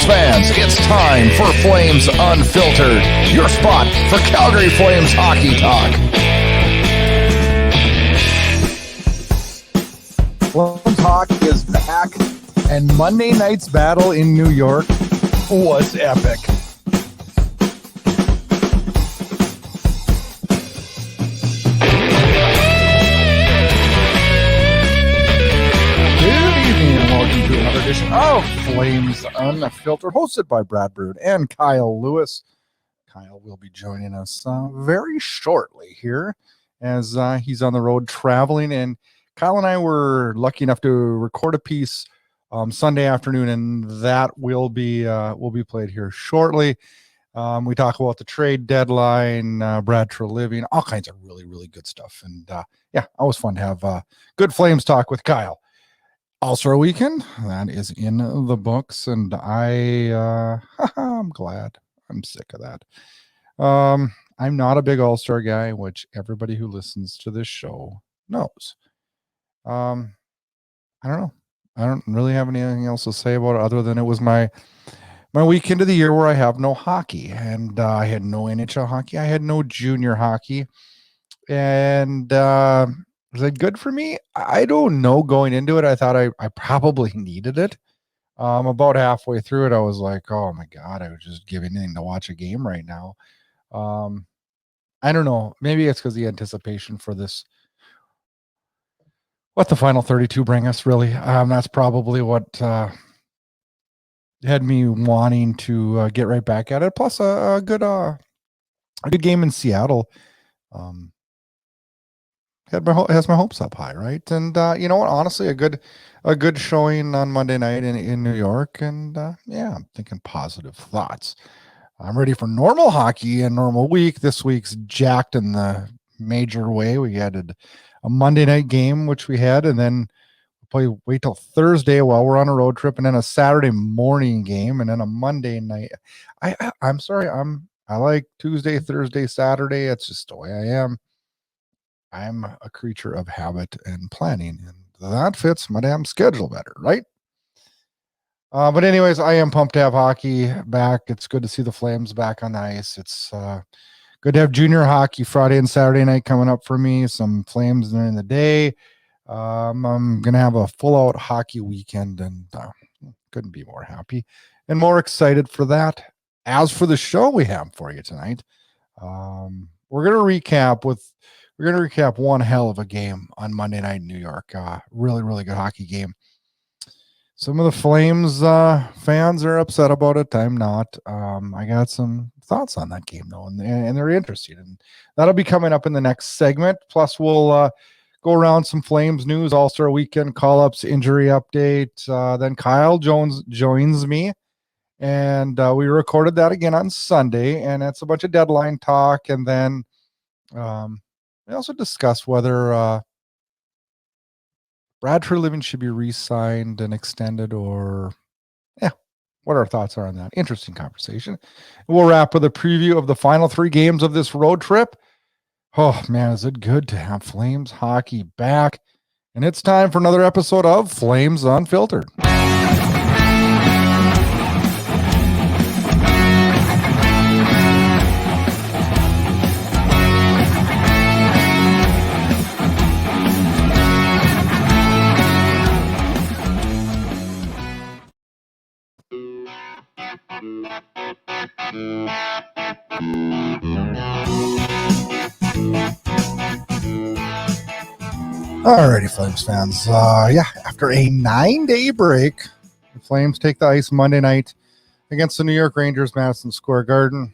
fans, it's time for Flames Unfiltered, your spot for Calgary Flames hockey talk. Flames hockey is back, and Monday night's battle in New York was epic. Edition of Flames Unfiltered, hosted by Brad Burud and Kyle Lewis. Kyle will be joining us very shortly here as he's on the road traveling, and Kyle and I were lucky enough to record a piece Sunday afternoon, and that will be played here shortly. We talk about the trade deadline, Brad Treliving, all kinds of really good stuff, and always fun to have good Flames talk with Kyle. All-Star Weekend, that is in the books, and I'm glad. I'm sick of that. I'm not a big All-Star guy, which everybody who listens to this show knows. I don't know. I don't really have anything else to say about it other than it was my weekend of the year where I have no hockey, and I had no NHL hockey. I had no junior hockey, and was it good for me? I don't know. Going into it, I thought I probably needed it. About halfway through it, I was like, oh my God, I would just give anything to watch a game right now. I don't know. Maybe it's because the anticipation for this, what the final 32 bring us, really. That's probably what had me wanting to get right back at it. Plus a good game in Seattle. Has my hopes up high, right? And you know what? Honestly, a good showing on Monday night in New York, and I'm thinking positive thoughts. I'm ready for normal hockey and normal week. This week's jacked in the major way. We added a Monday night game, which we had, and then we'll wait till Thursday while we're on a road trip, and then a Saturday morning game, and then a Monday night. I'm sorry, I like Tuesday, Thursday, Saturday. It's just the way I am. I'm a creature of habit and planning, and that fits my damn schedule better, right? But anyways, I am pumped to have hockey back. It's good to see the Flames back on the ice. It's good to have junior hockey Friday and Saturday night coming up for me. Some Flames during the day. I'm going to have a full-out hockey weekend, and couldn't be more happy and more excited for that. As for the show we have for you tonight, we're going to recap one hell of a game on Monday night in New York. Really good hockey game. Some of the Flames fans are upset about it. I'm not. I got some thoughts on that game, though, and they're interested. And that'll be coming up in the next segment. Plus, we'll go around some Flames news, All-Star Weekend, Callups injury update. Then Kyle Jones joins me. And we recorded that again on Sunday. And it's a bunch of deadline talk. And then we also discussed whether Brad Treliving should be re-signed and extended, or what our thoughts are on that. Interesting conversation. We'll wrap with a preview of the final 3 games of this road trip. Oh man, is it good to have Flames hockey back? And it's time for another episode of Flames Unfiltered. Alrighty, Flames fans. After a 9-day break, the Flames take the ice Monday night against the New York Rangers, Madison Square Garden.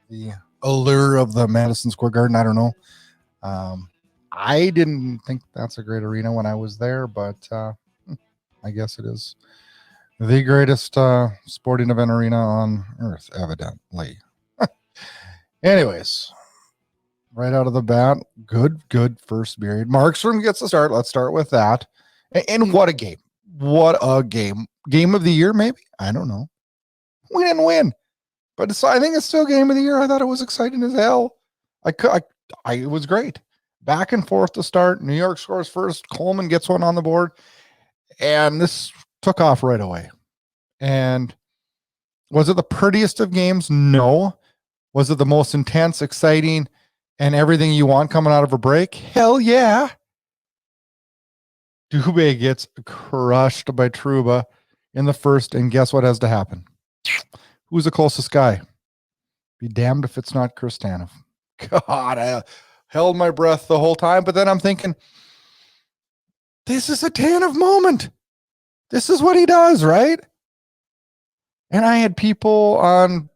The allure of the Madison Square Garden, I don't know. I didn't think that's a great arena when I was there, but I guess it is the greatest sporting event arena on earth, evidently. Anyways, right out of the bat, good first period. Markstrom gets the start. Let's start with that. And what a game. What a game. Game of the year, maybe? I don't know. We didn't win. But I think it's still game of the year. I thought it was exciting as hell. It was great. Back and forth to start. New York scores first. Coleman gets one on the board. And this took off right away. And Was it the prettiest of games? No. Was it the most intense, exciting, and everything you want coming out of a break? Hell yeah. Dubé gets crushed by Trouba in the first, and guess what has to happen? Who's the closest guy? Be damned if it's not Chris Tanev. God, I held my breath the whole time, but then I'm thinking, this is a Tanev moment. This is what he does, right? And I had people on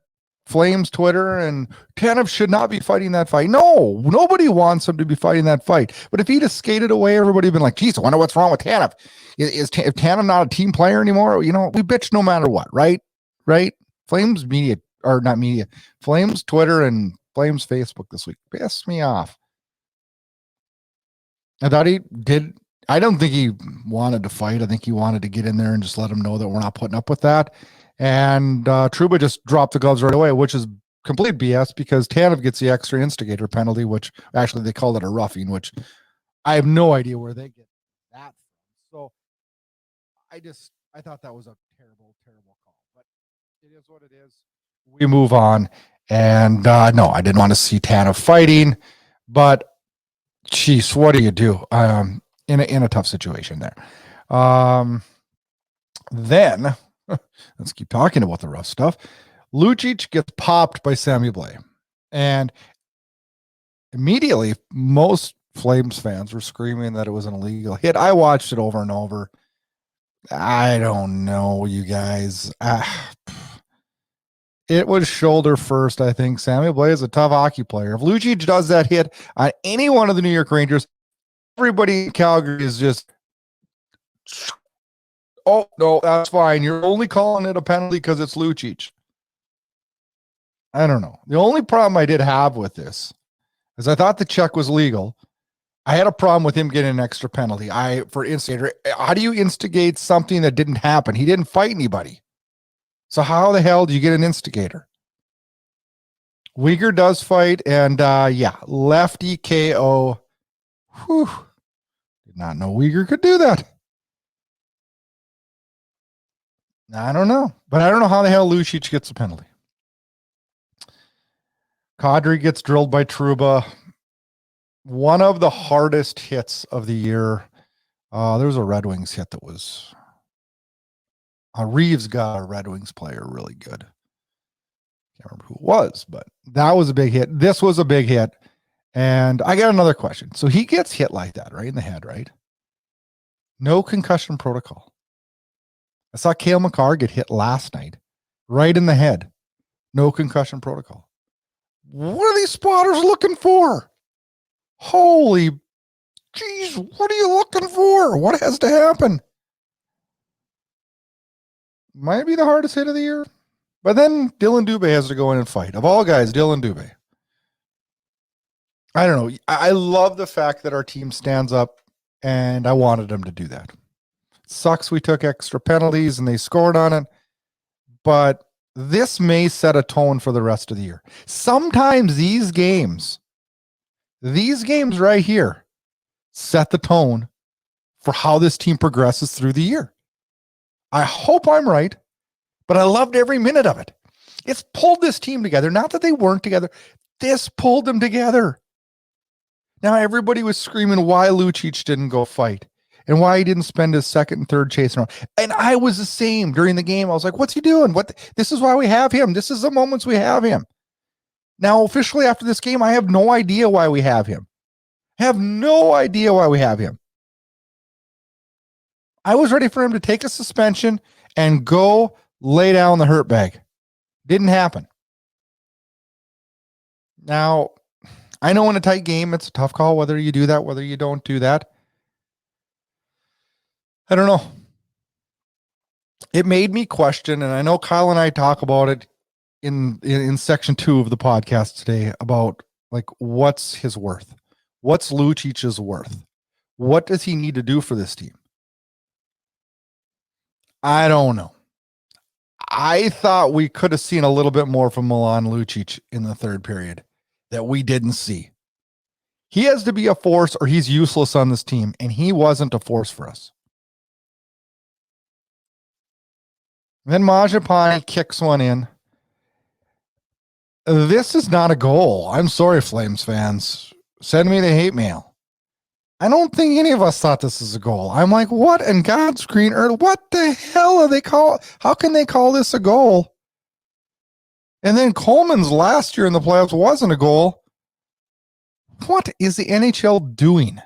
Flames Twitter, and Tanev should not be fighting that fight. No, nobody wants him to be fighting that fight. But if he'd have skated away, everybody would have been like, geez, I wonder what's wrong with Tanev. Is Tanev not a team player anymore? You know, we bitch no matter what, right? Right? Flames media, or not media, Flames Twitter and Flames Facebook this week pissed me off. I thought he did. I don't think he wanted to fight. I think he wanted to get in there and just let him know that we're not putting up with that. And Trouba just dropped the gloves right away, which is complete BS because Tanev gets the extra instigator penalty, which actually they called it a roughing, which I have no idea where they get that from. So I thought that was a terrible, terrible call. But it is what it is. We move on. And no, I didn't want to see Tanev fighting, but geez, what do you do in a tough situation there? Then let's keep talking about the rough stuff. Lucic gets popped by Sammy Blais. And immediately, most Flames fans were screaming that it was an illegal hit. I watched it over and over. I don't know, you guys. It was shoulder first, I think. Sammy Blais is a tough hockey player. If Lucic does that hit on any one of the New York Rangers, everybody in Calgary is just, oh, no, that's fine. You're only calling it a penalty because it's Lucic. I don't know. The only problem I did have with this is I thought the check was legal. I had a problem with him getting an extra penalty. For instigator, how do you instigate something that didn't happen? He didn't fight anybody. So how the hell do you get an instigator? Uyghur does fight, and lefty KO. Whew. Did not know Uyghur could do that. I don't know. But I don't know how the hell Lucic gets a penalty. Kadri gets drilled by Trouba. One of the hardest hits of the year. There was a Red Wings hit that was... Reeves got a Red Wings player really good. Can't remember who it was, but that was a big hit. This was a big hit. And I got another question. So he gets hit like that, right in the head, right? No concussion protocol. I saw Cale Makar get hit last night, right in the head. No concussion protocol. What are these spotters looking for? Holy geez, what are you looking for? What has to happen? Might be the hardest hit of the year. But then Dylan Dubé has to go in and fight. Of all guys, Dylan Dubé. I don't know. I love the fact that our team stands up, and I wanted them to do that. Sucks we took extra penalties and they scored on it, but this may set a tone for the rest of the year. Sometimes these games right here, set the tone for how this team progresses through the year. I hope I'm right, but I loved every minute of it. It's pulled this team together. Not that they weren't together. This pulled them together. Now everybody was screaming why Lucic didn't go fight and why he didn't spend his second and third chasing around. And I was the same during the game. I was like, what's he doing? This is why we have him. This is the moments we have him. Now, officially after this game, I have no idea why we have him. I have no idea why we have him. I was ready for him to take a suspension and go lay down the hurt bag. Didn't happen. Now, I know in a tight game, it's a tough call whether you do that, whether you don't do that. I don't know. It made me question, and I know Kyle and I talk about it in section 2 of the podcast today about like what's his worth? What's Lucic's worth? What does he need to do for this team? I don't know. I thought we could have seen a little bit more from Milan Lucic in the third period that we didn't see. He has to be a force or he's useless on this team, and he wasn't a force for us. Then Majapani kicks one in. This is not a goal. I'm sorry, Flames fans. Send me the hate mail. I don't think any of us thought this was a goal. I'm like, what in God's green earth? What the hell are they call? How can they call this a goal? And then Coleman's last year in the playoffs wasn't a goal. What is the NHL doing?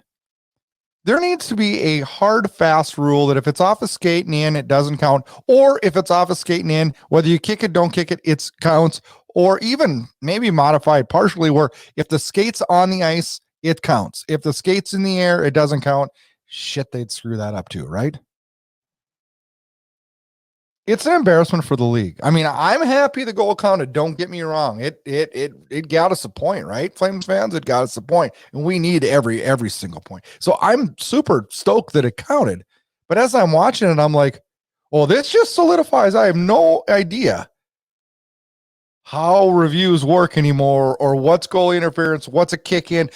There needs to be a hard, fast rule that if it's off a skate and in, it doesn't count. Or if it's off a skate and in, whether you kick it, don't kick it, it counts. Or even maybe modified partially where if the skate's on the ice, it counts. If the skate's in the air, it doesn't count. Shit, they'd screw that up too, right? It's an embarrassment for the league. I mean, I'm happy the goal counted. Don't get me wrong. It got us a point, right? Flames fans, it got us a point. And we need every single point. So I'm super stoked that it counted. But as I'm watching it, I'm like, well, this just solidifies. I have no idea how reviews work anymore or what's goal interference, what's a kick in.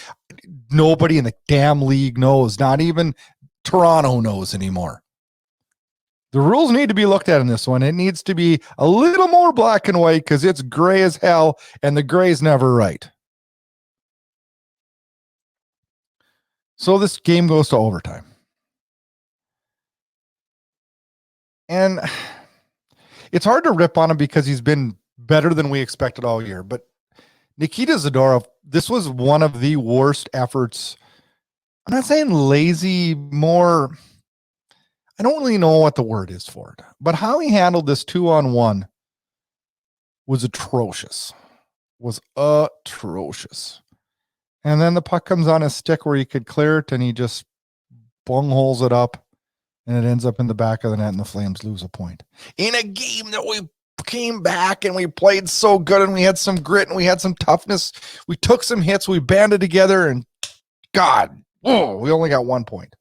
Nobody in the damn league knows. Not even Toronto knows anymore. The rules need to be looked at in this one. It needs to be a little more black and white because it's gray as hell, and the gray's never right. So this game goes to overtime. And it's hard to rip on him because he's been better than we expected all year. But Nikita Zadorov, this was one of the worst efforts. I'm not saying lazy, more... I don't really know what the word is for it, but how he handled this 2-on-1 was atrocious. And then the puck comes on his stick where he could clear it, and he just bung-holes it up, and it ends up in the back of the net, and the Flames lose a point. In a game that we came back, and we played so good, and we had some grit, and we had some toughness. We took some hits, we banded together, and God, we only got 1 point.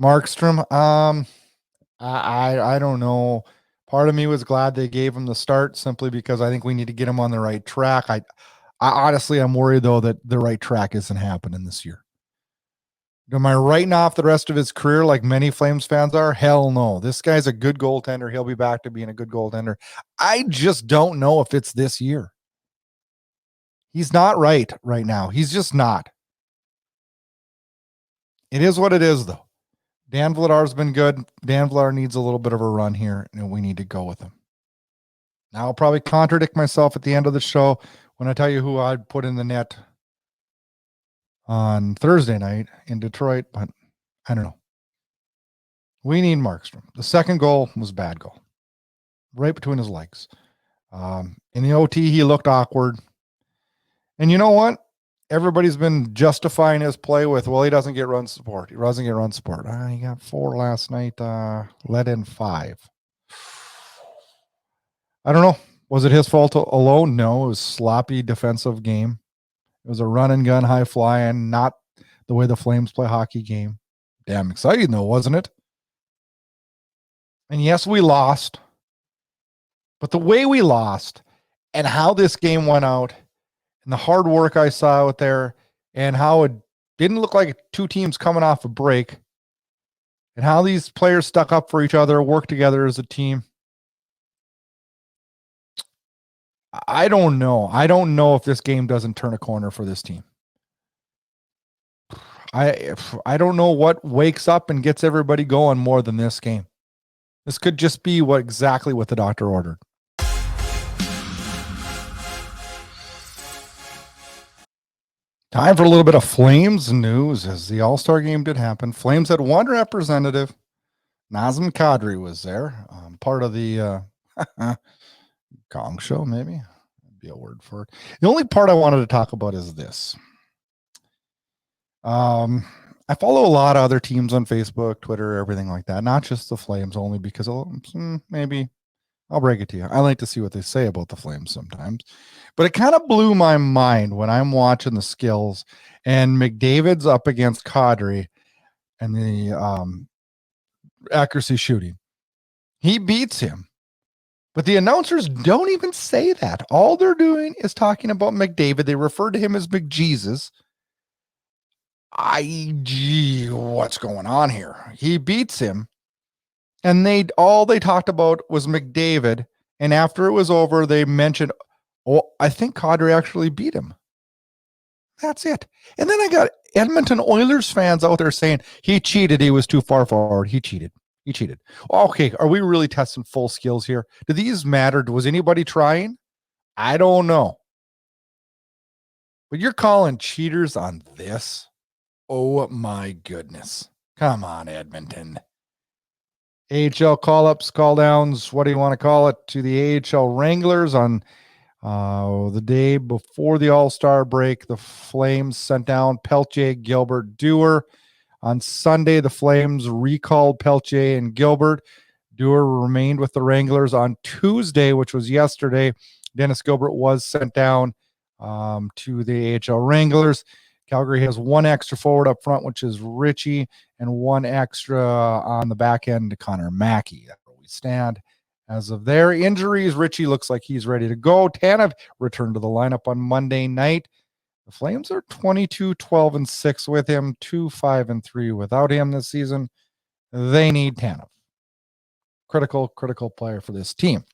Markstrom, I don't know. Part of me was glad they gave him the start simply because I think we need to get him on the right track. I honestly, I'm worried though that the right track isn't happening this year. Am I writing off the rest of his career like many Flames fans are? Hell no. This guy's a good goaltender. He'll be back to being a good goaltender. I just don't know if it's this year. He's not right now. He's just not. It is what it is though. Dan Vladar's been good. Dan Vladar needs a little bit of a run here, and we need to go with him. Now, I'll probably contradict myself at the end of the show when I tell you who I'd put in the net on Thursday night in Detroit, but I don't know. We need Markstrom. The second goal was a bad goal, right between his legs. In the OT, he looked awkward. And you know what? Everybody's been justifying his play with, well, he doesn't get run support. He doesn't get run support. He got 4 last night, let in 5. I don't know. Was it his fault alone? No, it was sloppy defensive game. It was a run and gun, high fly, and not the way the Flames play hockey game. Damn exciting though, wasn't it? And yes, we lost. But the way we lost and how this game went out and the hard work I saw out there and how it didn't look like 2 teams coming off a break and how these players stuck up for each other, worked together as a team. I don't know. I don't know if this game doesn't turn a corner for this team. I don't know what wakes up and gets everybody going more than this game. This could just be exactly what the doctor ordered. Time for a little bit of Flames news as the All-Star game did happen. Flames had 1 representative. Nazem Kadri was there, part of the Gong Show, maybe. That'd be a word for it. The only part I wanted to talk about is this. I follow a lot of other teams on Facebook, Twitter, everything like that. Not just the Flames, only because maybe I'll break it to you. I like to see what they say about the Flames sometimes. But it kind of blew my mind when I'm watching the skills and McDavid's up against Kadri and the accuracy shooting. He beats him. But the announcers don't even say that. All they're doing is talking about McDavid. They refer to him as McJesus. What's going on here? He beats him. And all they talked about was McDavid. And after it was over, they mentioned, oh, I think Kadri actually beat him. That's it. And then I got Edmonton Oilers fans out there saying he cheated. He was too far forward. He cheated. He cheated. Okay. Are we really testing full skills here? Do these matter? Was anybody trying? I don't know. But you're calling cheaters on this? Oh my goodness. Come on, Edmonton. AHL call-ups, call-downs, what do you want to call it, to the AHL Wranglers on the day before the All-Star break. The Flames sent down Peltier, Gilbert, Dewar. On Sunday, the Flames recalled Peltier and Gilbert. Dewar remained with the Wranglers. On Tuesday, which was yesterday, Dennis Gilbert was sent down to the AHL Wranglers. Calgary has one extra forward up front, which is Ritchie, and one extra on the back end to Connor Mackey. That's where we stand. As of their injuries, Ritchie looks like he's ready to go. Tanev returned to the lineup on Monday night. The Flames are 22-12-6 with him, 2-5-3 without him this season. They need Tanev. Critical player for this team.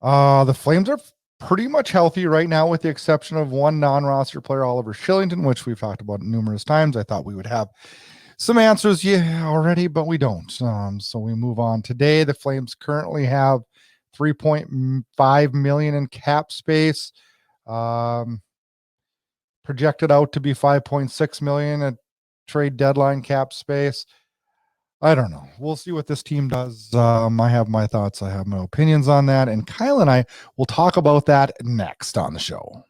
The Flames are pretty much healthy right now, with the exception of one non-roster player, Oliver Shillington, which we've talked about numerous times. I thought we would have some answers already, but we don't. So we move on. Today, the Flames currently have $3.5 million in cap space. Projected out to be $5.6 million at trade deadline cap space. I don't know. We'll see what this team does. I have my thoughts. I have my opinions on that. And Kyle and I will talk about that next on the show.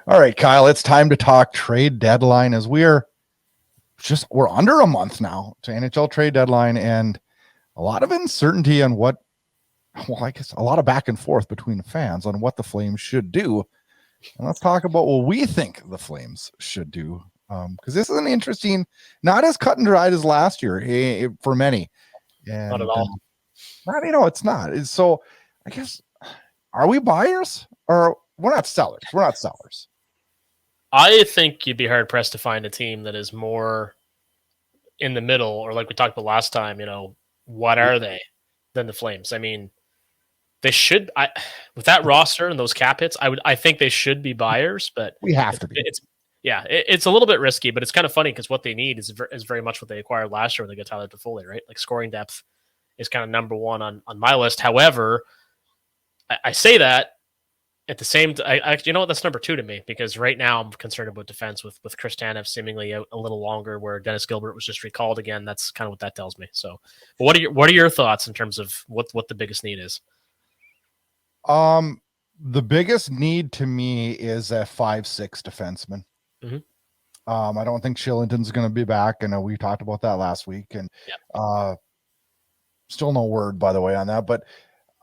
All right, Kyle, it's time to talk trade deadline, as we're under a month now to NHL trade deadline, and a lot of uncertainty on I guess a lot of back and forth between fans on what the Flames should do. And let's talk about what we think the Flames should do, because this is an interesting, not as cut and dried as last year for many. And, not at all. It's not. So I guess, are we buyers, or we're not sellers? We're not sellers. I think you'd be hard pressed to find a team that is more in the middle, or like we talked about last time, what are they, than the Flames. I mean, they should. With that roster and those cap hits, I think they should be buyers, but we have to be. It's a little bit risky, but it's kind of funny because what they need is very much what they acquired last year when they got Tyler Toffoli, right? Like, scoring depth is kind of number one on my list. However, I say that at the same time, that's number two to me, because right now I'm concerned about defense with Chris Tanev seemingly out a little longer, where Dennis Gilbert was just recalled again. That's kind of what that tells me. So, but what are your thoughts in terms of what the biggest need is? The biggest need to me is a 5'6" defenseman. Mm-hmm. I don't think Shillington's going to be back. I know we talked about that last week, and still no word, by the way, on that. But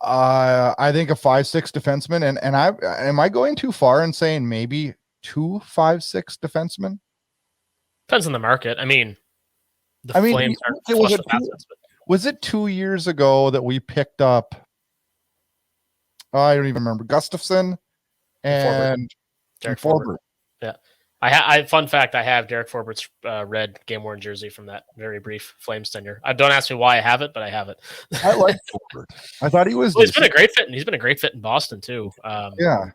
I think a 5'6" defenseman, and am I going too far in saying maybe 2 5'6" defensemen? Depends on the market. I mean, Flames aren't flush with assets, but was it 2 years ago that we picked up? I don't even remember. Gustafson and Derek Forbert. Yeah. I fun fact, I have Derek Forbert's red game-worn jersey from that very brief Flames tenure. Don't ask me why I have it, but I have it. I like Forbert. I thought he was. Well, he's been a great fit, and he's been a great fit in Boston too. Yeah.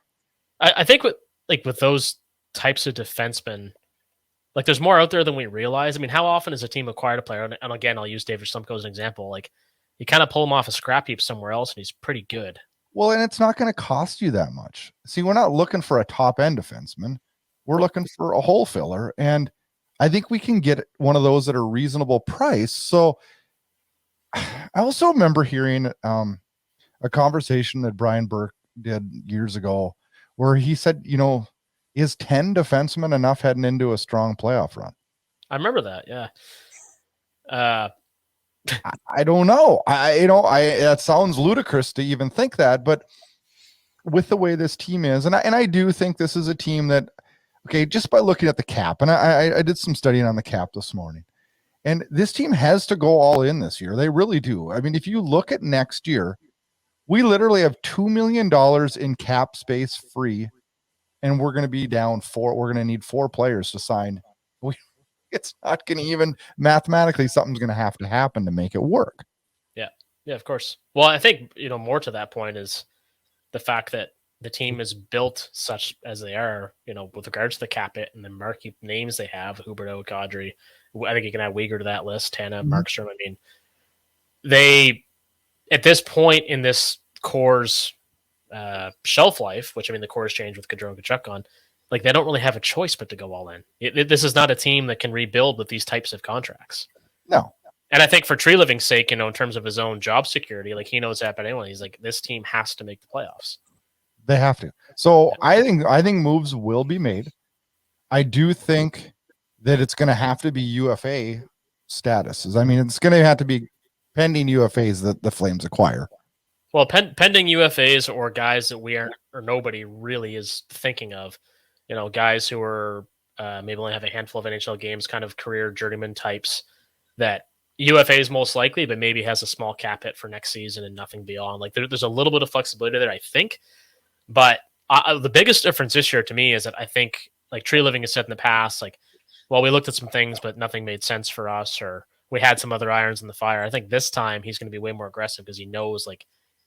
I think with those types of defensemen, like, there's more out there than we realize. I mean, how often has a team acquired a player? And again, I'll use David Stumko as an example. Like, you kind of pull him off a scrap heap somewhere else, and he's pretty good. Well, and it's not going to cost you that much. See, we're not looking for a top-end defenseman. We're looking for a hole filler, and I think we can get one of those at a reasonable price. So I also remember hearing a conversation that Brian Burke did years ago where he said, is 10 defensemen enough heading into a strong playoff run? I remember that, yeah. I don't know. That sounds ludicrous to even think that, but with the way this team is, and I do think this is a team that, okay, just by looking at the cap, and I did some studying on the cap this morning, and this team has to go all in this year. They really do. I mean, if you look at next year, we literally have $2 million in cap space free, and we're going to be down 4. We're going to need 4 players to sign. It's not going to even mathematically, something's going to happen to make it work. Yeah, of course. Well, I think, more to that point is the fact that the team is built such as they are, with regards to the cap hit and the marquee names they have, Huberdeau, Kadri. I think you can add Uyghur to that list, Tana, Markstrom. I mean, they, at this point in this core's shelf life, which, I mean, the core's changed with Gaudreau and Kachuk on, like, they don't really have a choice but to go all in. This is not a team that can rebuild with these types of contracts. No. And I think for Treliving's sake, in terms of his own job security, like, he knows that, but anyway, he's like, this team has to make the playoffs. They have to. So I think moves will be made. I do think that it's going to have to be UFA statuses. I mean, it's going to have to be pending UFAs that the Flames acquire. Well, pending UFAs or guys that we aren't, or nobody really is thinking of, guys who are maybe only have a handful of NHL games, kind of career journeyman types that UFA is most likely, but maybe has a small cap hit for next season and nothing beyond. Like, there's a little bit of flexibility there, I think. But the biggest difference this year to me is that I think, like Treliving has said in the past, like, well, we looked at some things, but nothing made sense for us, or we had some other irons in the fire. I think this time he's going to be way more aggressive because he knows, like,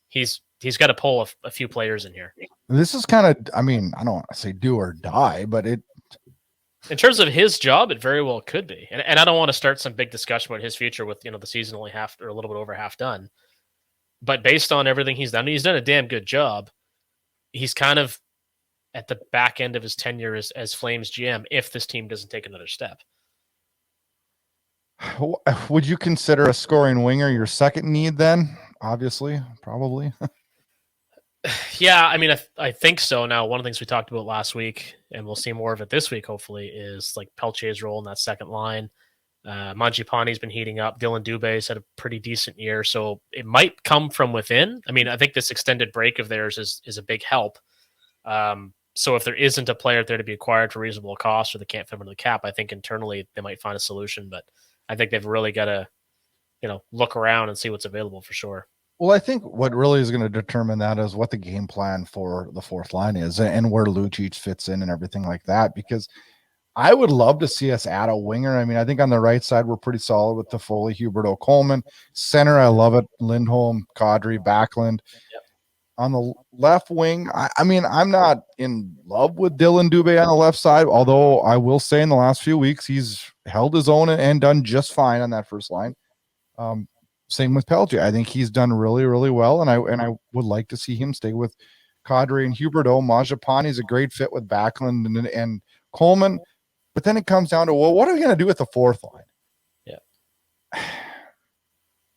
he's got to pull a few players in here. This is kind of, I mean, I don't want to say do or die, but in terms of his job, it very well could be. And I don't want to start some big discussion about his future with, the season only half or a little bit over half done. But based on everything he's done a damn good job. He's kind of at the back end of his tenure as Flames GM if this team doesn't take another step. Would you consider a scoring winger your second need then? Obviously, probably. Yeah, I mean, I think so. Now, one of the things we talked about last week, and we'll see more of it this week, hopefully, is like Peltier's role in that second line. Mangiapane's been heating up. Dylan Dubé's had a pretty decent year, so it might come from within. I mean, I think this extended break of theirs is a big help. So if there isn't a player there to be acquired for reasonable cost, or they can't fit into the cap, I think internally they might find a solution. But I think they've really got to, look around and see what's available for sure. Well, I think what really is going to determine that is what the game plan for the fourth line is and where Lucic fits in and everything like that, because I would love to see us add a winger. I mean, I think on the right side, we're pretty solid with Toffoli, Huberdeau, Coleman. Center, I love it. Lindholm, Kadri, Backlund. Yep. On the left wing, I mean, I'm not in love with Dylan Dubé on the left side, although I will say in the last few weeks, he's held his own and done just fine on that first line. Same with Peltier. I think he's done really, really well, and I would like to see him stay with Kadri and Huberdeau. Mangiapane is a great fit with Backlund and Coleman. But then it comes down to, well, what are we going to do with the fourth line? Yeah.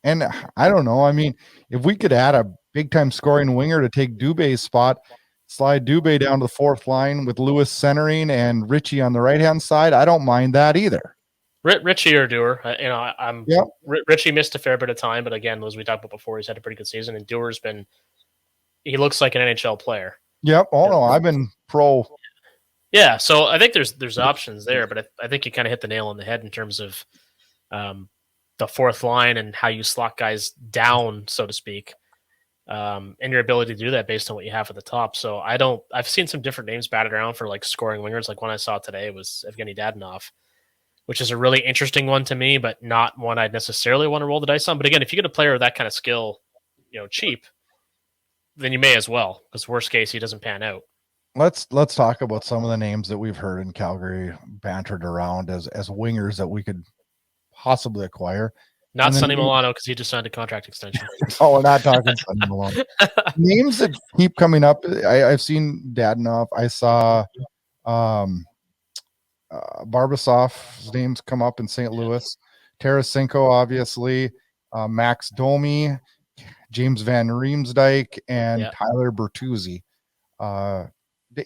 And I don't know. I mean, if we could add a big-time scoring winger to take Dubé's spot, slide Dubé down to the fourth line with Lewis centering and Richie on the right-hand side, I don't mind that either. Richie or Dewar, Richie missed a fair bit of time, but again, as we talked about before, he's had a pretty good season, and Dewar's he looks like an NHL player. Yep. Oh, no, I've been pro. Yeah, so I think there's options there, but I think you kind of hit the nail on the head in terms of the fourth line and how you slot guys down, so to speak, and your ability to do that based on what you have at the top. So I've seen some different names batted around for like scoring wingers. Like one I saw today was Evgeny Dadonov, which is a really interesting one to me, but not one I'd necessarily want to roll the dice on. But again, if you get a player with that kind of skill, cheap, then you may as well, because worst case, he doesn't pan out. Let's talk about some of the names that we've heard in Calgary bantered around as wingers that we could possibly acquire. Not Sonny Milano, because he just signed a contract extension. Oh, we're not talking Sonny Milano. Names that keep coming up. I've seen Dadonov. I saw Barbasov's names come up in St. Louis. Tarasenko, obviously. Max Domi, James Van Riemsdyk, and Tyler Bertuzzi.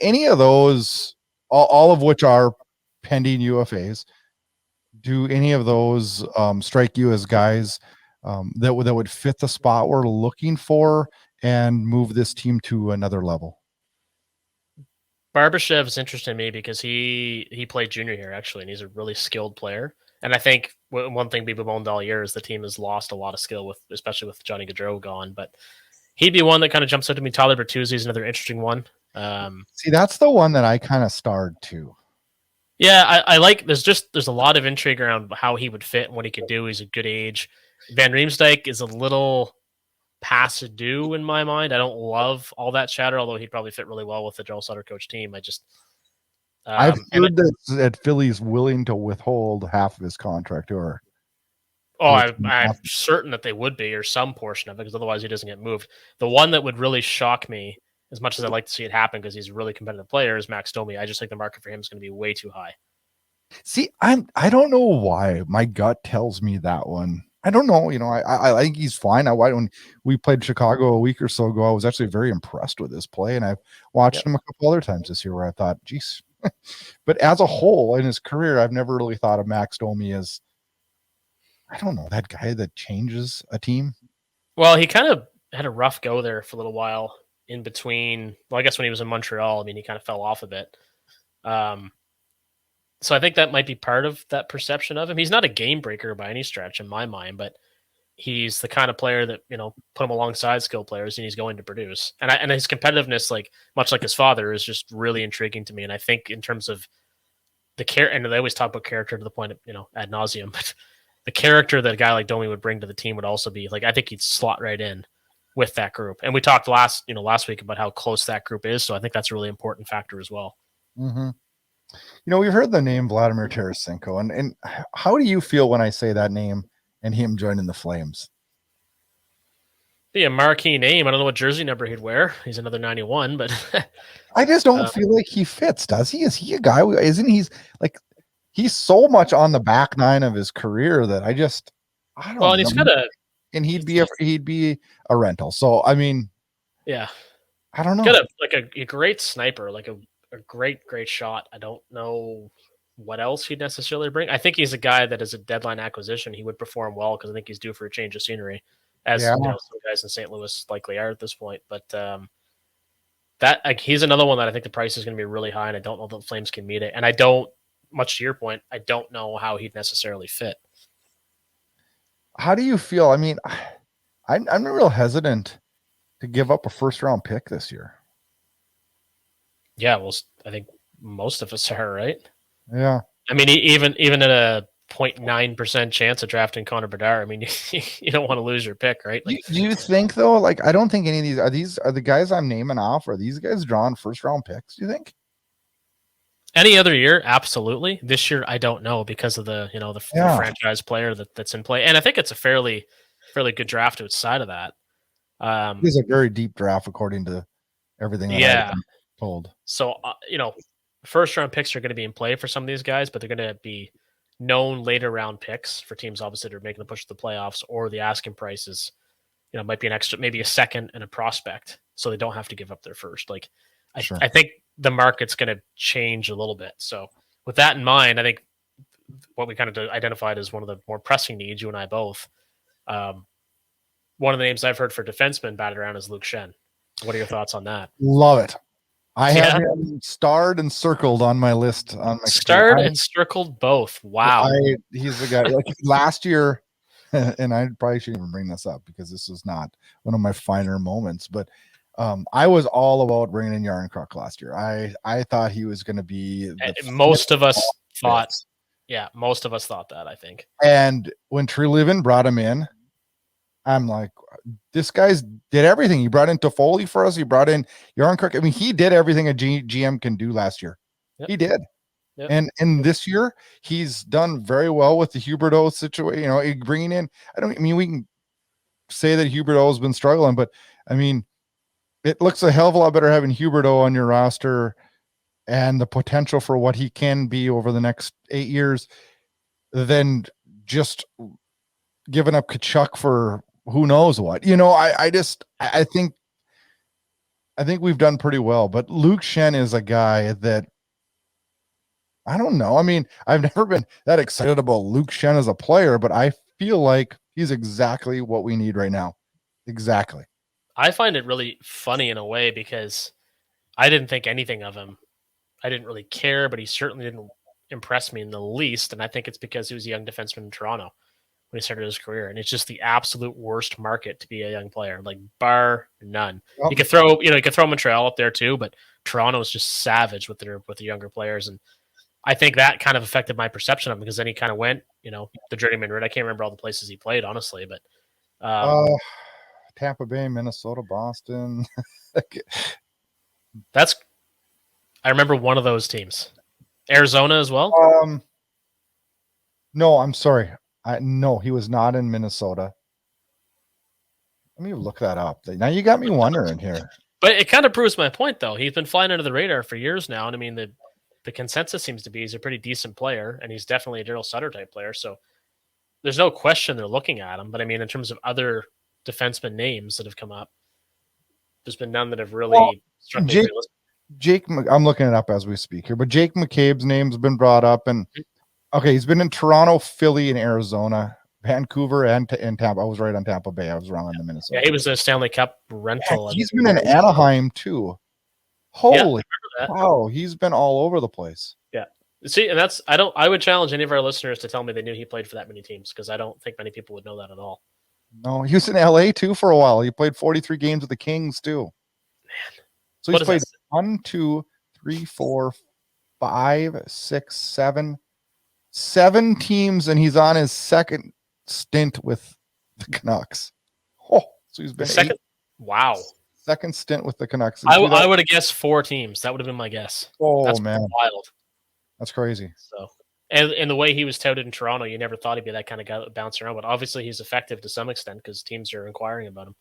Any of those, all of which are pending UFAs, do any of those strike you as guys that would fit the spot we're looking for and move this team to another level? Barbashev is interesting to me because he played junior here, actually, and he's a really skilled player. And I think one thing we've bemoaned all year is the team has lost a lot of skill, especially with Johnny Gaudreau gone. But he'd be one that kind of jumps out to me. Tyler Bertuzzi is another interesting one. See, that's the one that I kind of starred too. Yeah, I like. There's a lot of intrigue around how he would fit and what he could do. He's a good age. Van Riemsdyk is a little past due in my mind. I don't love all that chatter, although he'd probably fit really well with the Joel Sutter coach team. I just I've heard that Philly's willing to withhold half of his contract, or I'm certain that they would be, or some portion of it, because otherwise he doesn't get moved. The one that would really shock me, as much as I'd like to see it happen because he's a really competitive player, is Max Domi. I just think the market for him is going to be way too high. See, I don't know why my gut tells me that one. I don't know. I think he's fine. When we played Chicago a week or so ago, I was actually very impressed with his play, and I've watched him a couple other times this year where I thought, geez. But as a whole in his career, I've never really thought of Max Domi as, I don't know, that guy that changes a team. Well, he kind of had a rough go there for a little while in between. Well, I guess when he was in Montreal, he kind of fell off a bit. So I think that might be part of that perception of him. He's not a game breaker by any stretch in my mind, but he's the kind of player that, put him alongside skill players and he's going to produce. And his competitiveness, much like his father, is just really intriguing to me. And I think in terms of the care, and they always talk about character to the point of, ad nauseum, but the character that a guy like Domi would bring to the team would also be I think he'd slot right in with that group. And we talked last week about how close that group is. So I think that's a really important factor as well. Mm-hmm. We've heard the name Vladimir Tarasenko, and how do you feel when I say that name and him joining the Flames? Be a marquee name. I don't know what jersey number he'd wear. He's another 91, but I just don't feel like he fits. Does he? Is he a guy? Isn't he's so much on the back nine of his career that I don't know. And he's got and he'd be a rental. So I mean, yeah, I don't know. Got a great sniper, a great shot. I don't know what else he'd necessarily bring. I think he's a guy that as a deadline acquisition, he would perform well because I think he's due for a change of scenery, as some guys in St. Louis likely are at this point. But he's another one that I think the price is going to be really high, and I don't know that the Flames can meet it. And I don't, much to your point, I don't know how he'd necessarily fit. How do you feel? I mean, I'm real hesitant to give up a first round pick this year. Yeah, well, I think most of us are, right? Yeah. I mean, even at a 0.9% chance of drafting Connor Bedard, I mean, you don't want to lose your pick, right? Do you think though? I don't think any of these are the guys I'm naming off. Are these guys drawing first round picks? Do you think? Any other year, absolutely. This year, I don't know because of the the franchise player that's in play, and I think it's a fairly good draft outside of that. It is a very deep draft according to everything that I've been told. So first round picks are going to be in play for some of these guys, but they're going to be known later round picks for teams obviously that are making the push to the playoffs, or the asking prices, might be an extra, maybe a second and a prospect, so they don't have to give up their first. I think the market's going to change a little bit. So with that in mind, I think what we kind of identified as one of the more pressing needs, you and I both, one of the names I've heard for defensemen batted around is Luke Schenn. What are your thoughts on that? Love it. I have him starred and circled on my list. On my starred and circled both. Wow. He's the guy. Last year, and I probably shouldn't even bring this up because this is not one of my finer moments, but I was all about bringing in Yarncroc last year. I thought he was going to be. Most of us thought that, I think. And when Treliving brought him in, I'm like, this guy's did everything. He brought in Toffoli for us. He brought in Yarncroc. I mean, he did everything a GM can do last year. Yep. He did. Yep. And this year, he's done very well with the Huberdeau situation. Bringing in, we can say that Huberdeau has been struggling, but I mean, it looks a hell of a lot better having Huberdeau on your roster and the potential for what he can be over the next 8 years than just giving up Tkachuk for who knows what. I think we've done pretty well, but Luke Schenn is a guy that I don't know. I mean, I've never been that excited about Luke Schenn as a player, but I feel like he's exactly what we need right now. Exactly. I find it really funny in a way because I didn't think anything of him. I didn't really care, but he certainly didn't impress me in the least. And I think it's because he was a young defenseman in Toronto. when he started his career, and it's just the absolute worst market to be a young player, like bar none. Well, You could throw Montreal up there too, but Toronto is just savage with the younger players, and I think that kind of affected my perception of him because then he kind of went, the journeyman route. I can't remember all the places he played, honestly, but Tampa Bay, Minnesota, Boston. I remember one of those teams. Arizona as well. No, I'm sorry. No, he was not in Minnesota. Let me look that up. Now you got me wondering here. But it kind of proves my point, though. He's been flying under the radar for years now, and I mean the consensus seems to be he's a pretty decent player, and he's definitely a Daryl Sutter type player. So there's no question they're looking at him. But I mean, in terms of other defenseman names that have come up, there's been none that have really struck me realistic. Jake, I'm looking it up as we speak here, but Jake McCabe's name's been brought up, and okay, he's been in Toronto, Philly, and Arizona, Vancouver, and Tampa. I was right on Tampa Bay. I was wrong on the Minnesota. Yeah, he was a Stanley Cup rental. Yeah, he's been in Anaheim too. Holy wow, he's been all over the place. Yeah. See, and I would challenge any of our listeners to tell me they knew he played for that many teams, because I don't think many people would know that at all. No, he was in LA too for a while. He played 43 games with the Kings too. Man. So he's played 1, 2, 3, 4, 5, 6, 7 teams, and he's on his second stint with the Canucks. Oh, so he's been second. Wow. Second stint with the Canucks. I would have guessed 4 teams. That would have been my guess. Oh, that's man. Wild. That's crazy. So, and the way he was touted in Toronto, you never thought he'd be that kind of guy that would bounce around. But obviously, he's effective to some extent because teams are inquiring about him.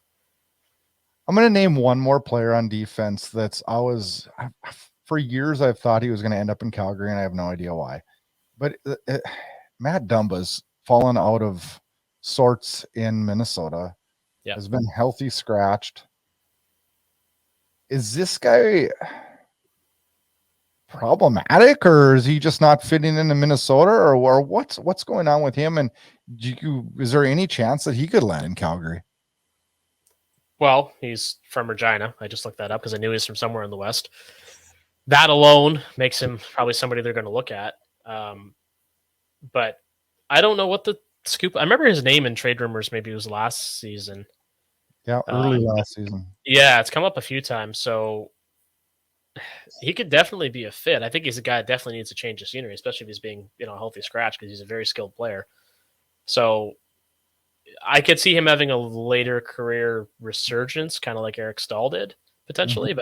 I'm going to name one more player on defense for years I've thought he was going to end up in Calgary, and I have no idea why. But Matt Dumba's fallen out of sorts in Minnesota. Yeah. Has been healthy scratched. Is this guy problematic, or is he just not fitting into Minnesota, or what's going on with him? And is there any chance that he could land in Calgary? Well, he's from Regina. I just looked that up because I knew he was from somewhere in the West. That alone makes him probably somebody they're going to look at. But I don't know what the scoop. I remember his name in trade rumors. Maybe it was last season. Yeah, early last season. Yeah, it's come up a few times. So he could definitely be a fit. I think he's a guy that definitely needs to change the scenery, especially if he's being a healthy scratch, because he's a very skilled player. So I could see him having a later career resurgence, kind of like Eric Stahl did potentially. Mm-hmm.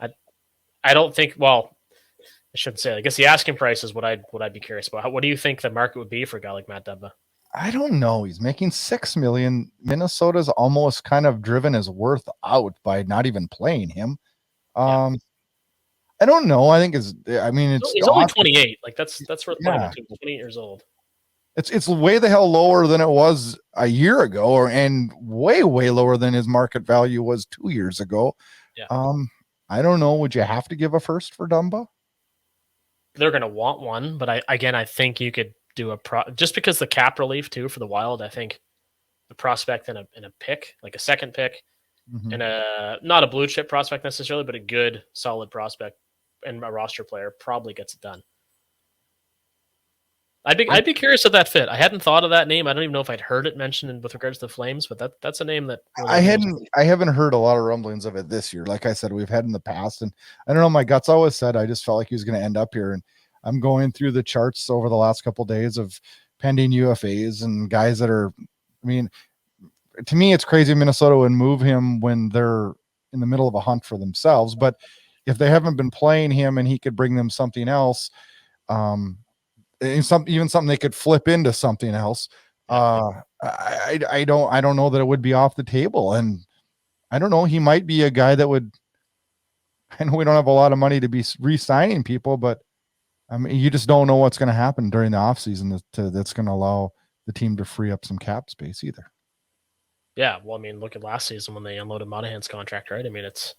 But I don't think. Well, I shouldn't say. I guess the asking price is what I'd be curious about. What do you think the market would be for a guy like Matt Dumba? I don't know. He's making $6 million. Minnesota's almost kind of driven his worth out by not even playing him. I don't know. I think he's only 28. Like that's worth playing him too. He's 28 years old. It's way the hell lower than it was a year ago, and way lower than his market value was 2 years ago. Yeah. I don't know. Would you have to give a first for Dumba? They're going to want one, but I think you could do just because the cap relief too for the Wild. I think the prospect in a pick, like a second pick, mm-hmm. and not a blue chip prospect necessarily, but a good solid prospect and a roster player probably gets it done. I'd be curious if that fit. I hadn't thought of that name. I don't even know if I'd heard it mentioned with regards to the Flames, but that's a name that really I haven't heard a lot of rumblings of it this year. Like I said, we've had in the past, and I don't know. My guts always said I just felt like he was going to end up here, and I'm going through the charts over the last couple of days of pending UFAs and guys that are. I mean, to me, it's crazy Minnesota would move him when they're in the middle of a hunt for themselves. But if they haven't been playing him and he could bring them something else, even something they could flip into something else. I don't know that it would be off the table. And I don't know, he might be a guy that would. I know we don't have a lot of money to be re-signing people, but I mean, you just don't know what's going to happen during the offseason that's going to allow the team to free up some cap space either. Yeah, well, I mean, look at last season when they unloaded Monahan's contract, right? I mean, it's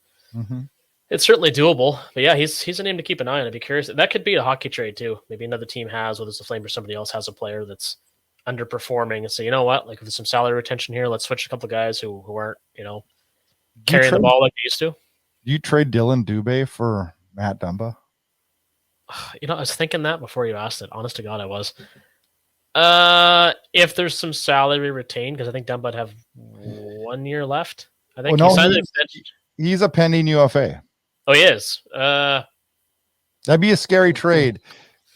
certainly doable. But yeah, he's a name to keep an eye on. I'd be curious. That could be a hockey trade too. Maybe another team has, whether it's the Flames or somebody else, has a player that's underperforming and say, you know what, like if there's some salary retention here, let's switch a couple of guys who aren't, carrying the ball like they used to. Do you trade Dylan Dubé for Matt Dumba? I was thinking that before you asked it. Honest to God, I was. If there's some salary retained, because I think Dumba would have 1 year left. I think Well, he no, signed an extension. he's a pending UFA. Oh, he is. That'd be a scary trade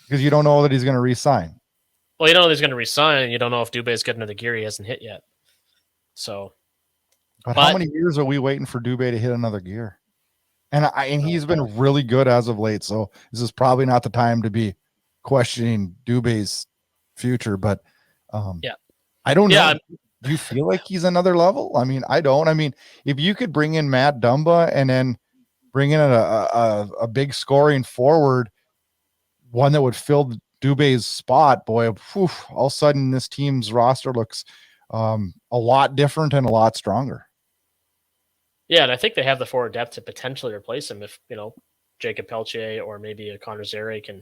because you don't know that he's going to re-sign. Well, you don't know he's going to resign, and you don't know if Dubé's got another gear he hasn't hit yet. So, But how many years are we waiting for Dubé to hit another gear? And he's been really good as of late. So this is probably not the time to be questioning Dubé's future. But yeah, I don't know. Do you feel like he's another level? I mean, I don't. I mean, if you could bring in Matt Dumba and then bring in a big scoring forward, one that would fill Dubé's spot, boy, whew, all of a sudden this team's roster looks a lot different and a lot stronger. Yeah, and I think they have the forward depth to potentially replace him if, Jacob Peltier or maybe a Connor Zary can,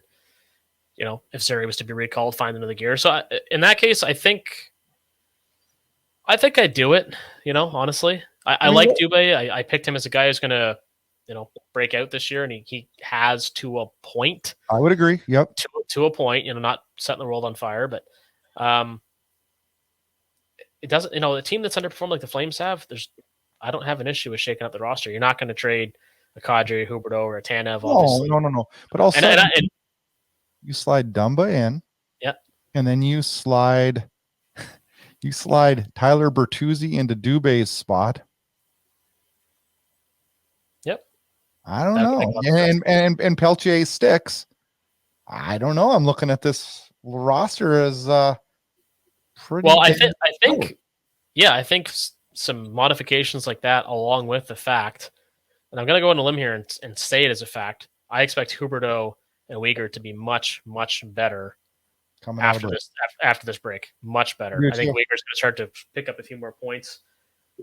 if Zary was to be recalled, find another gear. So in that case, I think I'd do it, honestly. I like Dubé. I picked him as a guy who's going to, break out this year, and he has to a point. I would agree. Yep. To a point, not setting the world on fire, but it doesn't, a team that's underperformed like the Flames have, I don't have an issue with shaking up the roster. You're not going to trade a Kadri, Huberdeau, or a Tanev, obviously. No. But also, you slide Dumba in. Yep. And then you slide Tyler Bertuzzi into Dubé's spot. Yep. I don't know. And Peltier sticks. I don't know. I'm looking at this roster as pretty. Well, I think some modifications like that, along with the fact, and I'm going to go on a limb here and say it as a fact, I expect Huberdeau and Uyghur to be much, much better after this break. Much better. I think Uyghur's going to start to pick up a few more points.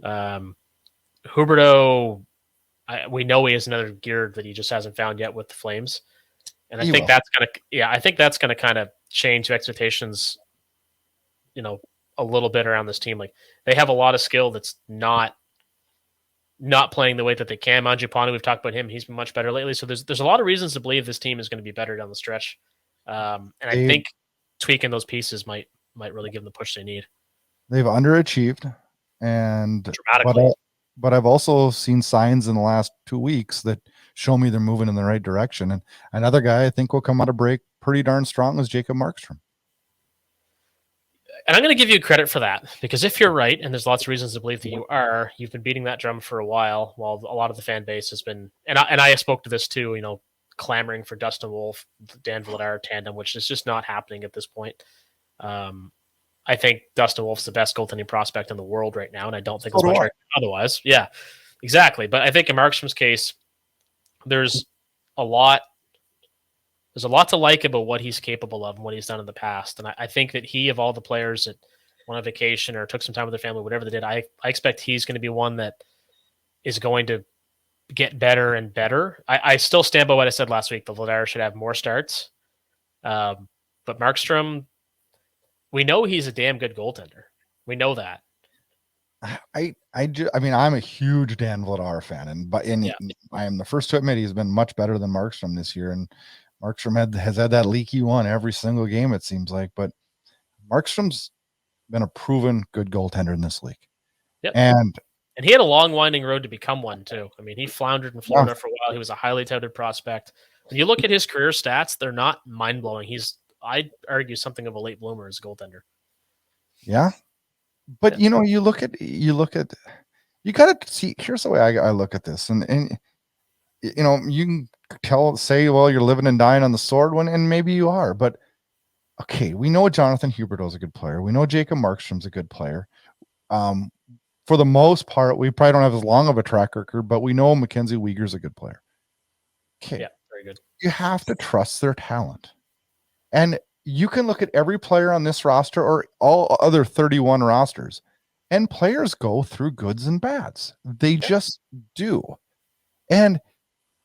Huberdeau, we know he has another gear that he just hasn't found yet with the Flames, and I think that's going to kind of change expectations, a little bit around this team. Like, they have a lot of skill that's not playing the way that they can. Mangiapane, we've talked about him. He's been much better lately. So there's a lot of reasons to believe this team is going to be better down the stretch. And I think tweaking those pieces might really give them the push they need. They've underachieved, and dramatically. But I've also seen signs in the last 2 weeks that show me they're moving in the right direction. And another guy I think will come out of break pretty darn strong is Jacob Markstrom. And I'm going to give you credit for that, because if you're right, and there's lots of reasons to believe that you've been beating that drum for a while a lot of the fan base has been, and I spoke to this too, clamoring for Dustin Wolf, Dan Vladar tandem, which is just not happening at this point. I think Dustin Wolf's the best goaltending prospect in the world right now, and I don't think it's much otherwise. Yeah, exactly. But I think in Markstrom's case, there's a lot to like about what he's capable of and what he's done in the past. And I think that he, of all the players that went on vacation or took some time with their family, whatever they did, I expect he's going to be one that is going to get better and better. I still stand by what I said last week. The Vladar should have more starts. But Markstrom, we know he's a damn good goaltender. We know that. I mean, I'm a huge Dan Vladar fan, I am the first to admit he's been much better than Markstrom this year. And Markstrom has had that leaky one every single game, it seems like. But Markstrom's been a proven good goaltender in this league. Yep. And he had a long, winding road to become one, too. I mean, he floundered in Florida for a while. He was a highly touted prospect. When you look at his career stats, they're not mind-blowing. I'd argue, something of a late bloomer as a goaltender. Yeah. But, you look at, you got to see, here's the way I look at this. And you can say, well, you're living and dying on the sword one, and maybe you are, but okay, we know Jonathan Huberdeau is a good player. We know Jacob Markstrom's a good player. For the most part, we probably don't have as long of a track record, but we know Mackenzie Uyghur's a good player. Okay. Yeah, very good. You have to trust their talent. And you can look at every player on this roster or all other 31 rosters, and players go through goods and bads. They just do. And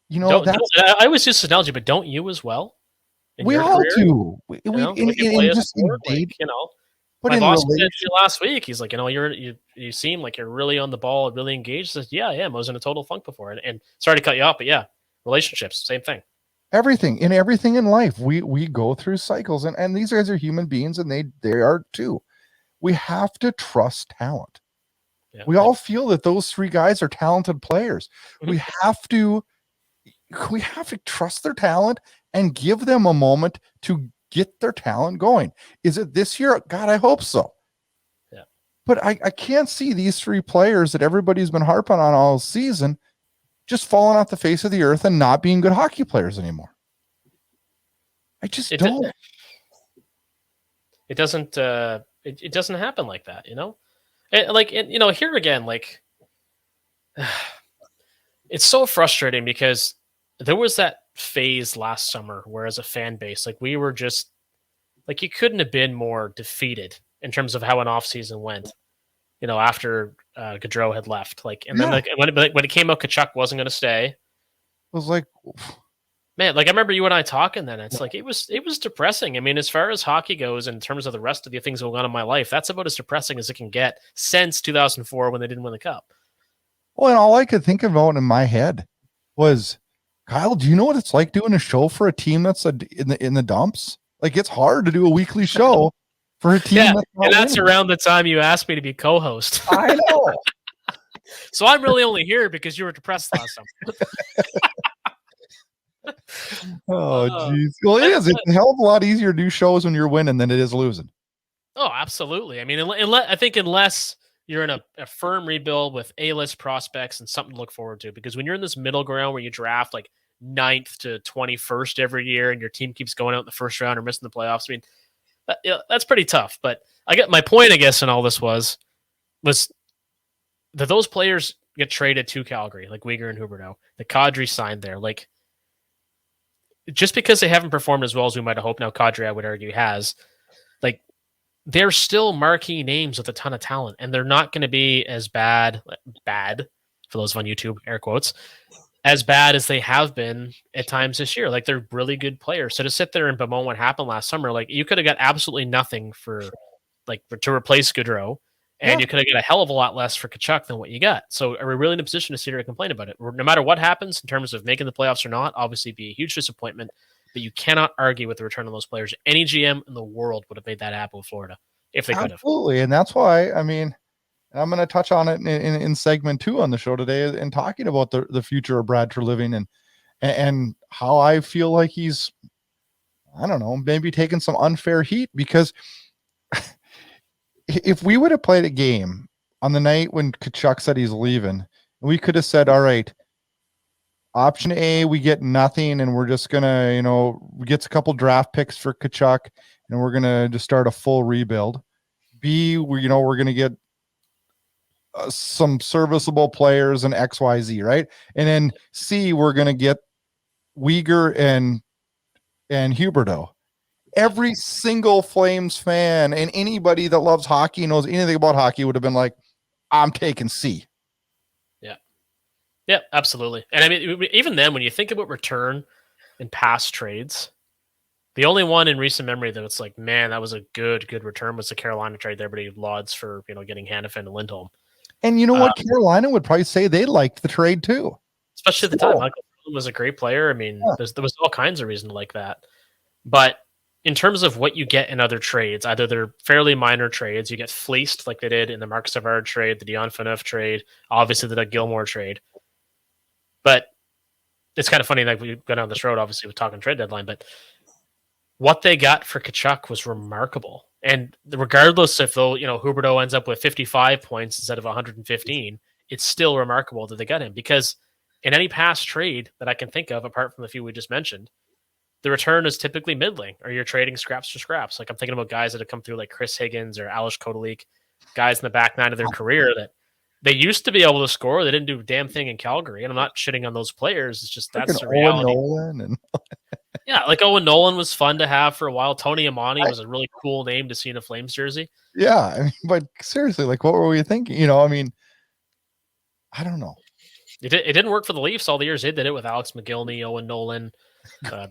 I was just an analogy, but don't you as well? We all do. But my boss said to you last week, he's like, you seem like you're really on the ball, really engaged. I said, yeah, I am. I was in a total funk before. And sorry to cut you off, but yeah, relationships, same thing. Everything in life, we go through cycles, and these guys are human beings, and they are too. We have to trust talent. Yeah. We all feel that those three guys are talented players. Mhm. We have to trust their talent and give them a moment to get their talent going. Is it this year? God, I hope so. Yeah. But I can't see these three players that everybody's been harping on all season just falling off the face of the earth and not being good hockey players anymore. I just don't. It doesn't. It doesn't happen like that, you know. Here again, like it's so frustrating because there was that phase last summer where, as a fan base, like we were just like you couldn't have been more defeated in terms of how an off season went. You know, after Gaudreau had left, then when it came out, Tkachuk wasn't going to stay. It was like, man, like I remember you and I talking then. It's like it was depressing. I mean, as far as hockey goes, in terms of the rest of the things going on in my life, that's about as depressing as it can get since 2004 when they didn't win the cup. well, and all I could think about in my head was, Kyle, do you know what it's like doing a show for a team that's in the dumps? Like, it's hard to do a weekly show for a team. Yeah, and that's winning. around the time you asked me to be co-host. I know. So I'm really only here because you were depressed last summer. Oh, geez. Well, it is. It's a hell of a lot easier to do shows when you're winning than it is losing. Oh, absolutely. I mean, I think unless you're in a firm rebuild with A-list prospects and something to look forward to, because when you're in this middle ground where you draft like 9th to 21st every year and your team keeps going out in the first round or missing the playoffs, I mean, that's pretty tough. But I get my point, I guess, in all this was that those players get traded to Calgary, like Uyghur and Huberdeau. The Kadri signed there. Like, just because they haven't performed as well as we might have hoped, now Kadri, I would argue, has, like, they're still marquee names with a ton of talent, and they're not going to be as bad, for those on YouTube, air quotes, as bad as they have been at times this year. Like, they're really good players. So to sit there and bemoan what happened last summer, like, you could have got absolutely nothing to replace Gaudreau, and you could have got a hell of a lot less for Tkachuk than what you got. So are we really in a position to sit here and complain about it? No matter what happens in terms of making the playoffs or not, obviously be a huge disappointment, but you cannot argue with the return of those players. Any GM in the world would have made that happen with Florida if they could have. Absolutely. And that's why, I mean, I'm going to touch on it in segment 2 on the show today and talking about the future of Brad Treliving and how I feel like he's, I don't know, maybe taking some unfair heat, because if we would have played a game on the night when Tkachuk said he's leaving, we could have said, all right, option A, we get nothing, and we're just going to, we get a couple draft picks for Tkachuk, and we're going to just start a full rebuild. B, we're going to get some serviceable players and XYZ, right? And then C, we're going to get Uyghur and Huberdeau. Every single Flames fan and anybody that loves hockey, knows anything about hockey, would have been like, I'm taking C. Yeah, absolutely. And I mean, even then, when you think about return in past trades, the only one in recent memory that it's like, man, that was a good return was the Carolina trade. Everybody lauds for, getting Hanifin and Lindholm. And you know what? Carolina would probably say they liked the trade too. Especially at the time. Michael was a great player. I mean, there was all kinds of reason to like that. But in terms of what you get in other trades, either they're fairly minor trades, you get fleeced like they did in the Marcus Savard trade, the Dion Phaneuf trade, obviously the Doug Gilmour trade. But it's kind of funny, like we've gone down this road, obviously, with talking trade deadline, but what they got for Tkachuk was remarkable. And regardless if, Huberdeau ends up with 55 points instead of 115, it's still remarkable that they got him, because in any past trade that I can think of, apart from the few we just mentioned, the return is typically middling, or you're trading scraps for scraps. Like, I'm thinking about guys that have come through like Chris Higgins or Alish Kotelik, guys in the back nine of their career that they used to be able to score. They didn't do a damn thing in Calgary. And I'm not shitting on those players. It's just that's the reality. Yeah, like Owen Nolan was fun to have for a while. Tony Amani was a really cool name to see in a Flames jersey. Yeah, I mean, but seriously, like, what were we thinking? I mean, I don't know. It didn't work for the Leafs all the years. They did it with Alex McGillney, Owen Nolan,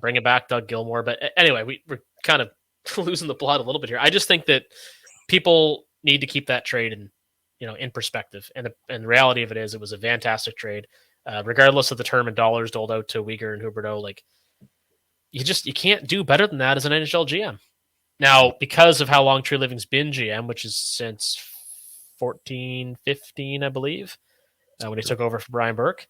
bringing back Doug Gilmour. But anyway, we're kind of losing the plot a little bit here. I just think that people need to keep that trade in perspective. And the reality of it is, it was a fantastic trade, regardless of the term and dollars doled out to Uyghur and Huberdeau. Like, you can't do better than that as an NHL GM. Now, because of how long Treliving's been GM, which is since 14, 15, I believe, when he took over for Brian Burke,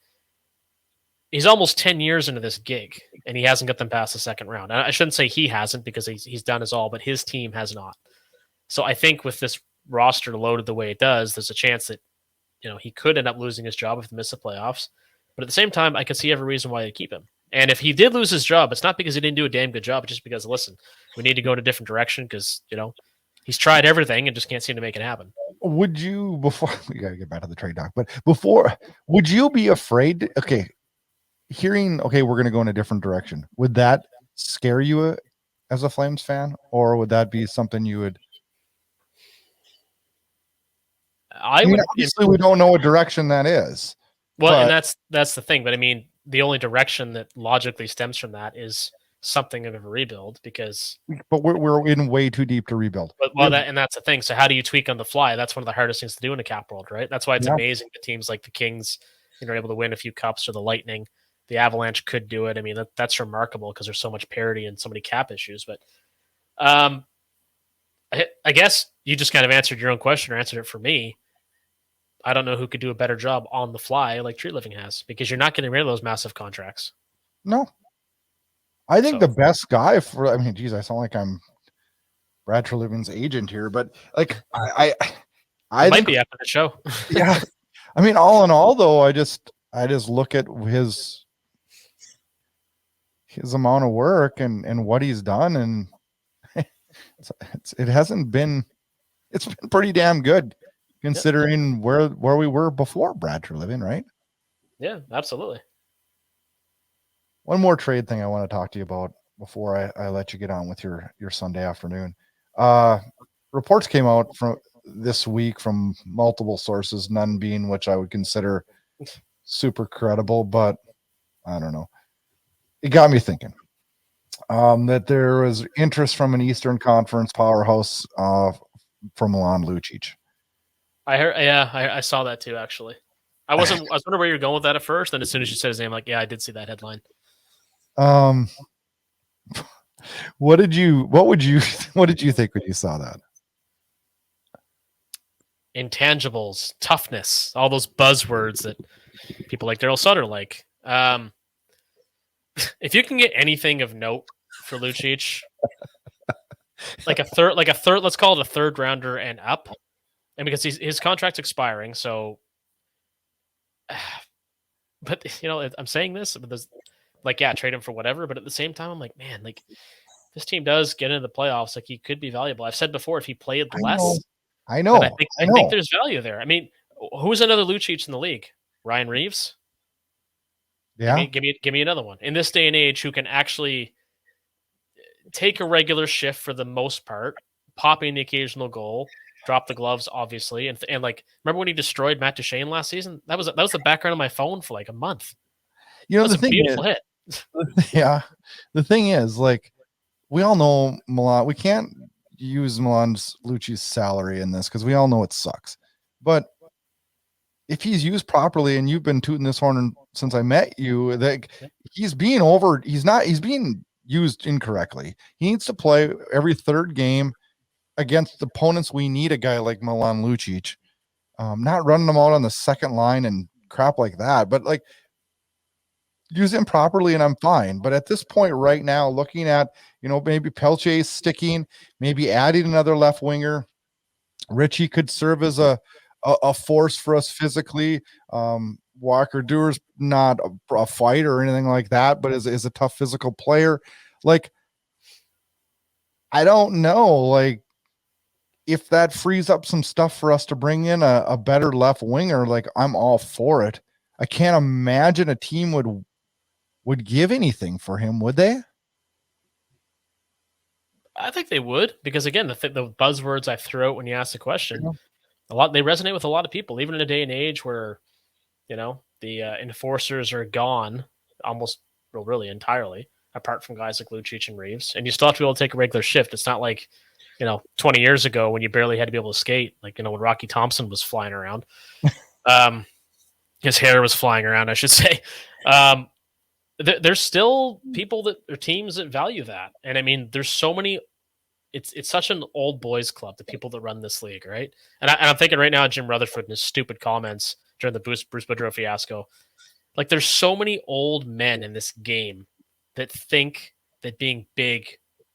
he's almost 10 years into this gig, and he hasn't got them past the second round. I shouldn't say he hasn't because he's done his all, but his team has not. So I think with this roster loaded the way it does, there's a chance that he could end up losing his job if they miss the playoffs. But at the same time, I could see every reason why they keep him. And if he did lose his job, it's not because he didn't do a damn good job, it's just because, listen, we need to go in a different direction because, he's tried everything and just can't seem to make it happen. Would you, before we got to get back to the trade doc, but before, would you be afraid? Okay, we're going to go in a different direction. Would that scare you as a Flames fan, or would that be something you would? I mean, obviously, we don't know what direction that is. Well, and that's the thing. But I mean, the only direction that logically stems from that is something of a rebuild because. But we're in way too deep to rebuild. That's the thing. So how do you tweak on the fly? That's one of the hardest things to do in a cap world, right? That's why it's amazing that teams like the Kings are able to win a few cups, or the Lightning, the Avalanche could do it. I mean, that's remarkable because there's so much parity and so many cap issues. But I guess you just kind of answered your own question or answered it for me. I don't know who could do a better job on the fly like Treliving has, because you're not getting rid of those massive contracts. No. I think the best guy I sound like I'm Brad Treliving's agent here, but like I might be after the show. Yeah. I mean, all in all though, I just look at his amount of work and what he's done, and it's been pretty damn good. Considering where we were before Brad Treliving, right? Yeah, absolutely. One more trade thing I want to talk to you about before I let you get on with your Sunday afternoon. Reports came out from this week from multiple sources, none being which I would consider super credible, but I don't know. It got me thinking that there was interest from an Eastern Conference powerhouse from Milan Lucic. I heard, I saw that too. Actually, I was wondering where you're going with that at first, and as soon as you said his name, like, yeah, I did see that headline. What did you think when you saw that? Intangibles, toughness, all those buzzwords that people like Daryl Sutter like. If you can get anything of note for Lucic, like a third, let's call it a third rounder and up. And because his contract's expiring, so, but I'm saying this, but there's trade him for whatever. But at the same time, I'm like, man, like this team does get into the playoffs, like he could be valuable. I've said before, if he played less, I know. I think there's value there. I mean, who's another Lucic in the league? Ryan Reeves. Yeah, give me another one in this day and age who can actually take a regular shift for the most part, pop in the occasional goal. Drop the gloves, obviously, and like, remember when he destroyed Matt Duchene last season? That was the background of my phone for like a month. The thing beautiful hit. Yeah, the thing is, like, we all know Milan. We can't use Lucic's salary in this because we all know it sucks. But if he's used properly, and you've been tooting this horn since I met you, that he's being used incorrectly. He needs to play every third game. Against the opponents, we need a guy like Milan Lucic, not running them out on the second line and crap like that, but like use him properly and I'm fine. But at this point right now, looking at, maybe Pelche sticking, maybe adding another left winger, Richie could serve as a force for us physically. Walker Dewar's not a fighter or anything like that, but is a tough physical player. Like, I don't know, like, if that frees up some stuff for us to bring in a better left winger, like, I'm all for it. I can't imagine a team would give anything for him, would they? I think they would, because again, the buzzwords I threw out when you asked the question, they resonate with a lot of people, even in a day and age where, the enforcers are gone almost, really entirely, apart from guys like Lucic and Reeves, and you still have to be able to take a regular shift. It's not like 20 years ago when you barely had to be able to skate, like, when Rocky Thompson was flying around, his hair was flying around, I should say. there's still people that or teams that value that. And I mean, there's so many. It's such an old boys club, the people that run this league, right? And I'm thinking right now, Jim Rutherford and his stupid comments during the Bruce Boudreau fiasco. Like, there's so many old men in this game that think that being big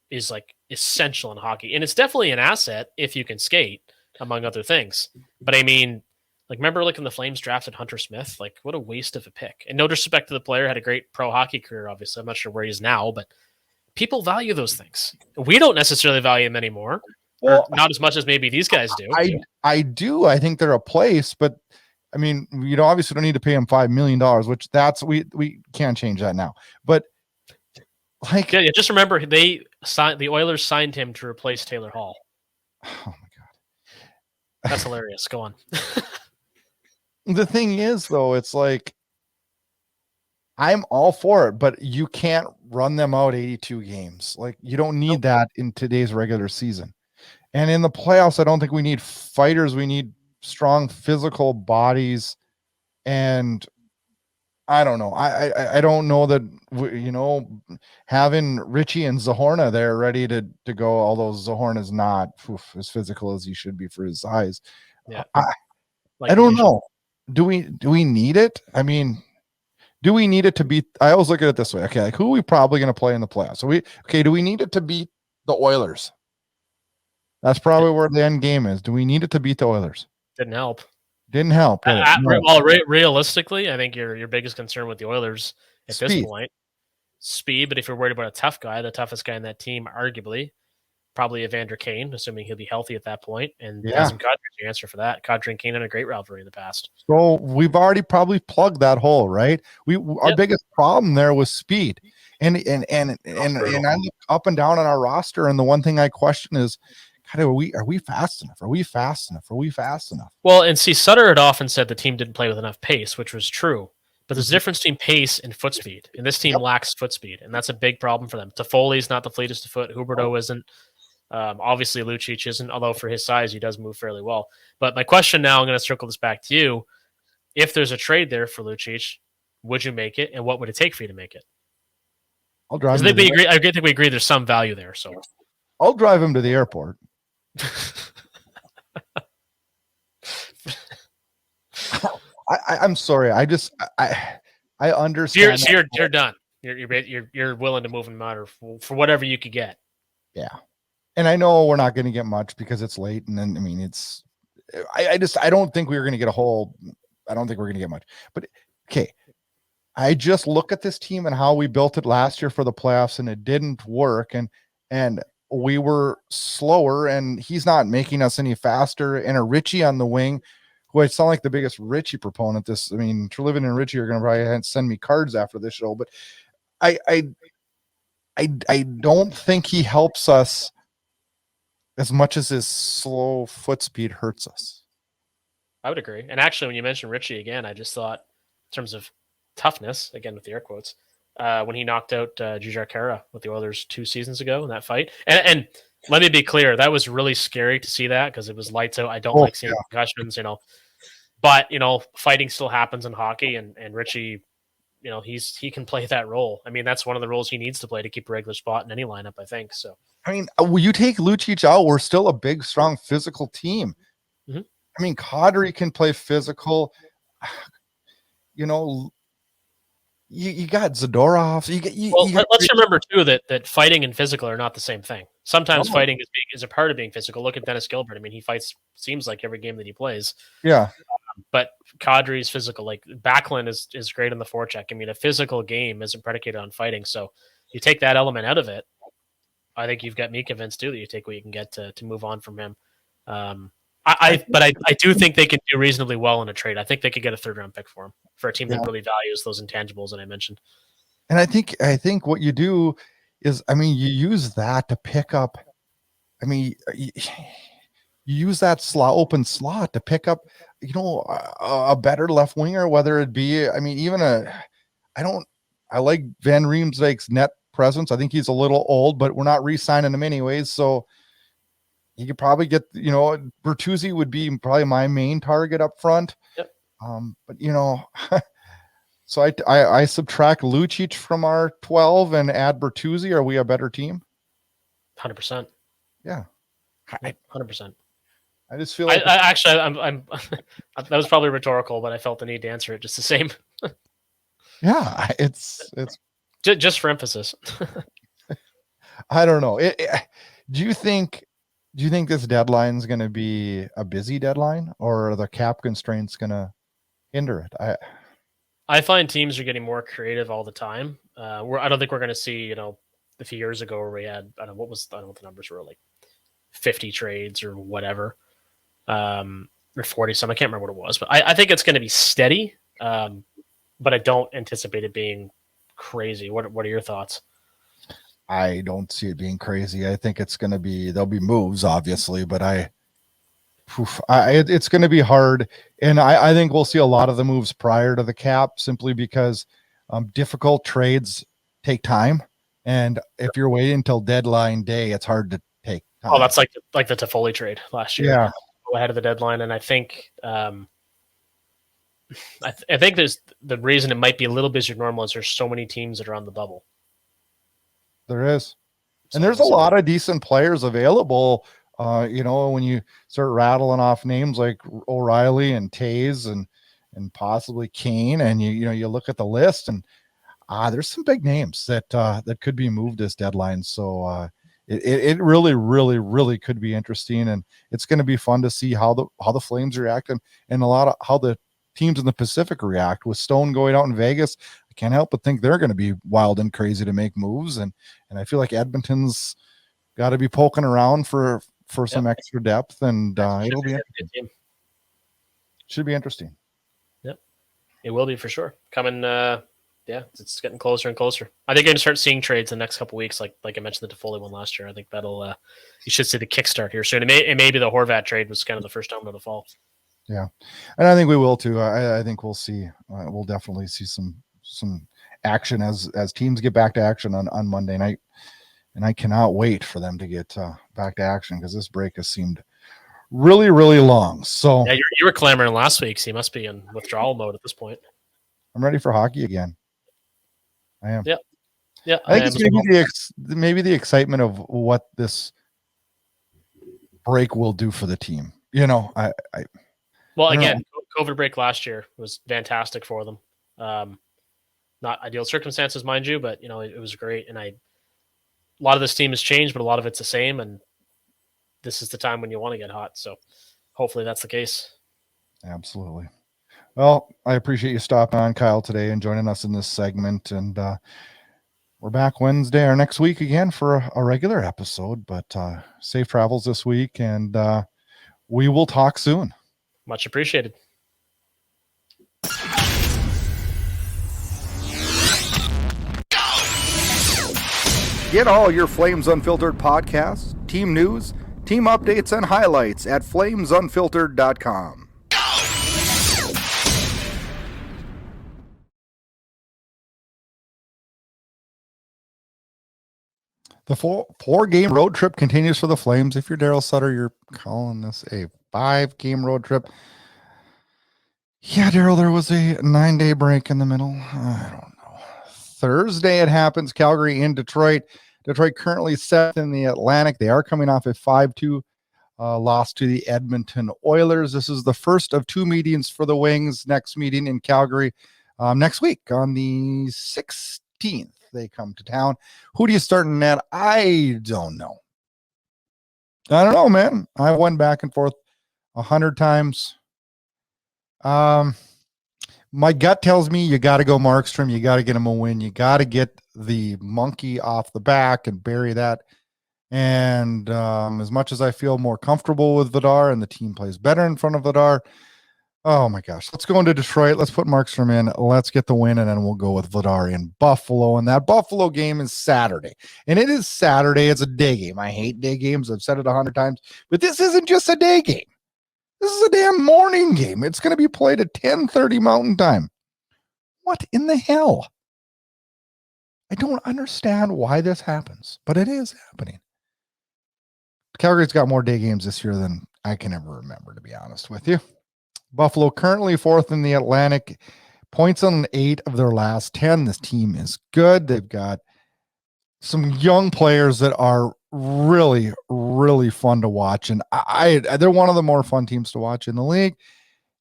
is like essential in hockey, and it's definitely an asset if you can skate, among other things. But I mean, like, remember, like, when the Flames drafted Hunter Smith, like, what a waste of a pick. And no disrespect to the player, had a great pro hockey career. Obviously, I'm not sure where he is now, but people value those things. We don't necessarily value them anymore, or not as much as maybe these guys do. I do. I think they're a place, but I mean, obviously don't need to pay him $5 million, which we can't change that now. But like, yeah, just remember the Oilers signed him to replace Taylor Hall. Oh my God, that's hilarious. Go on. The thing is, though, it's like, I'm all for it, but you can't run them out 82 games. Like, you don't need that in today's regular season. And in the playoffs, I don't think we need fighters. We need strong physical bodies. And I don't know. I don't know that, having Richie and Zahorna there ready to go, although Zahorna's not as physical as he should be for his size. Yeah. I don't know. Do we need it? I mean, do we need it to beat? I always look at it this way. Okay, like, who are we probably going to play in the playoffs? So do we need it to beat the Oilers? That's probably where the end game is. Do we need it to beat the Oilers? Didn't help. No. Realistically, I think your biggest concern with the Oilers at this point, speed. But if you're worried about a tough guy, the toughest guy in that team, arguably, probably Evander Kane, assuming he'll be healthy at that point. And Nazem Kadri's the answer for that. Kadri and Kane had a great rivalry in the past. So we've already probably plugged that hole, right? Our biggest problem there was speed. And I look up and down on our roster, and the one thing I question is, God, are we fast enough? Are we fast enough? Are we fast enough? Well, and see, Sutter had often said the team didn't play with enough pace, which was true. But there's a difference between pace and foot speed, and this team lacks foot speed, and that's a big problem for them. Toffoli's not the fleetest of foot. Huberdeau isn't. Obviously, Lucic isn't, although for his size, he does move fairly well. But my question now, I'm going to circle this back to you. If there's a trade there for Lucic, would you make it, and what would it take for you to make it? I'll drive him. I think we agree there's some value there. So I'll drive him to the airport. I'm sorry. I understand. So you're done. You're willing to move him out for whatever you could get. Yeah. And I know we're not going to get much because it's late. And then, I mean, I don't think we're going to get I don't think we're going to get much, but okay. I just look at this team and how we built it last year for the playoffs, and it didn't work. And we were slower, and he's not making us any faster. And a Richie on the wing, who I sound like the biggest Richie proponent. Treliving and Richie are going to probably send me cards after this show, but I don't think he helps us as much as his slow foot speed hurts us. I would agree. And actually, when you mentioned Richie again, I just thought in terms of toughness, again with the air quotes, when he knocked out Jujhar Khaira with the Oilers 2 seasons ago in that fight. And let me be clear, that was really scary to see that because it was lights out. I don't like seeing concussions, but fighting still happens in hockey, and Richie, he can play that role. I mean, that's one of the roles he needs to play to keep a regular spot in any lineup, I think. So, I mean, when you take Lucic out, we're still a big, strong, physical team. Mm-hmm. I mean, Kadri can play physical. You got Zadorov. Let's remember too that fighting and physical are not the same thing. Sometimes fighting is a part of being physical. Look at Dennis Gilbert. I mean, he fights seems like every game that he plays. Yeah. But Kadri's physical. Like Backlund is great in the forecheck. I mean, a physical game isn't predicated on fighting. So you take that element out of it. I think you've got me convinced too that you take what you can get to move on from him. But I do think they can do reasonably well in a trade. I think they could get a 3rd-round pick for him for a team that really values those intangibles that I mentioned. And I think what you do is, I mean, you use that to pick up. I mean, you use that open slot to pick up, a better left winger, whether it be, I mean, even I like Van Riemsdyk's net presence. I think he's a little old, but we're not re-signing him anyways. So you could probably get, Bertuzzi would be probably my main target up front. Yep. But So I subtract Lucic from our 12 and add Bertuzzi. Are we a better team? 100%. Yeah. 100%. I just feel like I'm that was probably rhetorical, but I felt the need to answer it just the same. yeah, it's Just for emphasis. I don't know. Do you think this deadline is going to be a busy deadline, or are the cap constraints going to hinder it? I find teams are getting more creative all the time. I don't think we're going to see, a few years ago where we had, I don't know what the numbers were, like 50 trades or whatever, or 40 some. I can't remember what it was, but I think it's going to be steady. But I don't anticipate it being crazy. What are your thoughts? I don't see it being crazy. I think it's going to be, there'll be moves, obviously, but it's going to be hard. And I think we'll see a lot of the moves prior to the cap, simply because difficult trades take time. And if you're waiting until deadline day, it's hard to take time. Oh, that's like the Toffoli trade last year. Yeah. Ahead of the deadline. And I think, I think there's the reason it might be a little busier than normal is there's so many teams that are on the bubble. There is. And there's a lot of decent players available. When you start rattling off names like O'Reilly and Taze and possibly Kane, and you look at the list, and there's some big names that could be moved this deadline. So it really, really, really could be interesting, and it's going to be fun to see how the Flames react, and a lot of how the teams in the Pacific react. With Stone going out in Vegas, I can't help but think they're going to be wild and crazy to make moves, and I feel like Edmonton's got to be poking around for some extra depth, and it'll be interesting. Should be interesting. Yep, it will be for sure. Coming, it's getting closer and closer. I think you're going to start seeing trades in the next couple of weeks, like I mentioned the Toffoli one last year. I think that'll you should see the kickstart here soon. It may be the Horvat trade was kind of the first domino of the fall. Yeah, and I think we will too. I think we'll see. We'll definitely see some action as teams get back to action on Monday night, and I cannot wait for them to get back to action, because this break has seemed really, really long. So yeah, you were clamoring last week, so you must be in withdrawal mode at this point. I'm ready for hockey again. I am. Yeah. I think it's maybe the excitement of what this break will do for the team. Again, COVID break last year was fantastic for them. Not ideal circumstances, mind you, but it was great. And a lot of this team has changed, but a lot of it's the same. And this is the time when you want to get hot. So hopefully that's the case. Absolutely. Well, I appreciate you stopping on, Kyle, today and joining us in this segment. And we're back Wednesday or next week again for a regular episode. But safe travels this week, and we will talk soon. Much appreciated. Get all your Flames Unfiltered podcasts, team news, team updates, and highlights at flamesunfiltered.com. The four-game road trip continues for the Flames. If you're Daryl Sutter, you're calling this a 5-game road trip. Yeah, Daryl, there was a 9-day break in the middle. I don't know. Thursday it happens. Calgary in Detroit. Detroit currently 7th in the Atlantic. They are coming off a 5-2 loss to the Edmonton Oilers. This is the first of 2 meetings for the Wings. Next meeting in Calgary next week on the 16th. They come to town. Who do you start in net? I don't know. I don't know, man. I went back and forth 100 times. My gut tells me you got to go Markstrom. You got to get him a win. You got to get the monkey off the back and bury that. And as much as I feel more comfortable with Vidar and the team plays better in front of Vidar, oh my gosh, let's go into Detroit. Let's put Markstrom in. Let's get the win, and then we'll go with Vidar in Buffalo. And that Buffalo game is Saturday. And it is Saturday. It's a day game. I hate day games. I've said it 100 times. But this isn't just a day game. This is a damn morning game. It's going to be played at 10:30 Mountain Time. What in the hell? I don't understand why this happens, but it is happening. Calgary's got more day games this year than I can ever remember, to be honest with you. Buffalo currently 4th in the Atlantic, Points on 8 of their last 10. This team is good. They've got some young players that are really, really fun to watch. And they're one of the more fun teams to watch in the league.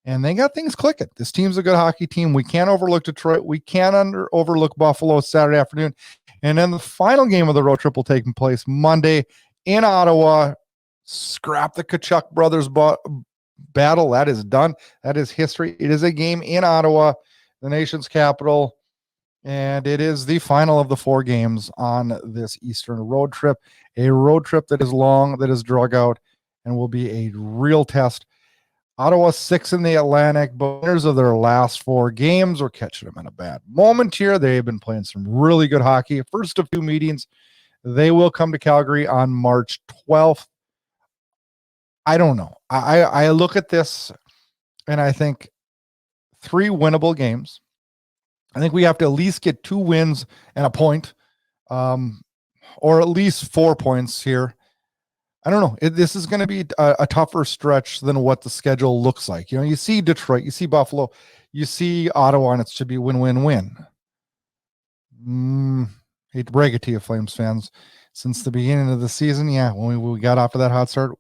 And they got things clicking. This team's a good hockey team. We can't overlook Detroit. We can't overlook Buffalo Saturday afternoon. And then the final game of the road trip will take place Monday in Ottawa. Scrap the Tkachuk brothers battle. That is done. That is history. It is a game in Ottawa, the nation's capital. And it is the final of the 4 games on this Eastern road trip. A road trip that is long, that is drug out, and will be a real test. Ottawa 6 in the Atlantic, but winners of their last 4 games. We're catching them in a bad moment here. They've been playing some really good hockey. First of 2 meetings. They will come to Calgary on March 12th. I don't know. I look at this and I think 3 winnable games. I think we have to at least get 2 wins and a point, or at least 4 points here. I don't know. This is going to be a tougher stretch than what the schedule looks like. You know, you see Detroit, you see Buffalo, you see Ottawa, and it should be win-win-win. Hate to break it to you, Flames fans. Since the beginning of the season, when we got off of that hot start,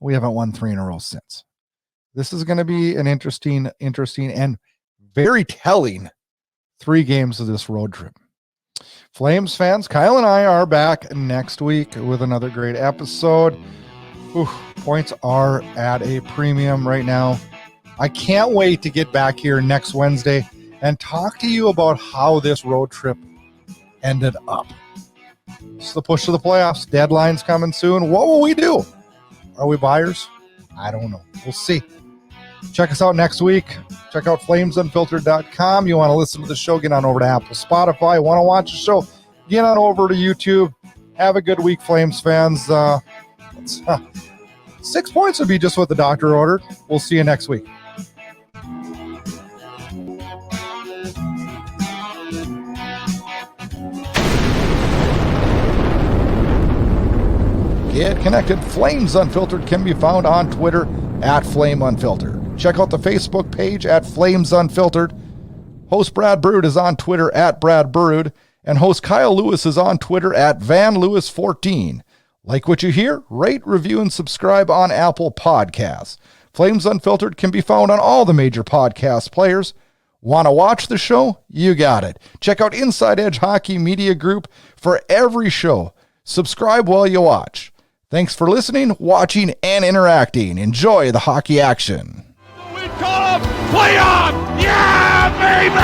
we haven't won 3 in a row since. This is going to be an interesting, and very telling 3 games of this road trip. Flames fans, Kyle and I are back next week with another great episode. Points are at a premium right now. I can't wait to get back here next Wednesday and talk to you about how this road trip ended up. It's the push to the playoffs. Deadline's coming soon. What will we do? Are we buyers? I don't know. We'll see. Check us out next week. Check out flamesunfiltered.com. You want to listen to the show, get on over to Apple, Spotify. Want to watch the show, get on over to YouTube. Have a good week, Flames fans. 6 points would be just what the doctor ordered. We'll see you next week. Get connected. Flames Unfiltered can be found on Twitter at Flame Unfiltered. Check out the Facebook page at Flames Unfiltered. Host Brad Burud is on Twitter at Brad Burud, and host Kyle Lewis is on Twitter at VanLewis14. Like what you hear? Rate, review, and subscribe on Apple Podcasts. Flames Unfiltered can be found on all the major podcast players. Want to watch the show? You got it. Check out Inside Edge Hockey Media Group for every show. Subscribe while you watch. Thanks for listening, watching, and interacting. Enjoy the hockey action. We call them play on! Yeah, baby!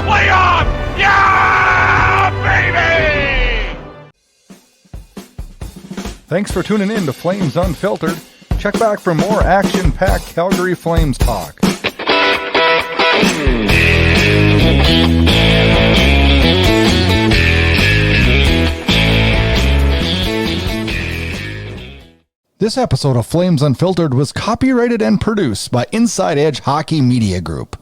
Play on! Yeah, baby! Thanks for tuning in to Flames Unfiltered. Check back for more action-packed Calgary Flames talk. This episode of Flames Unfiltered was copyrighted and produced by Inside Edge Hockey Media Group.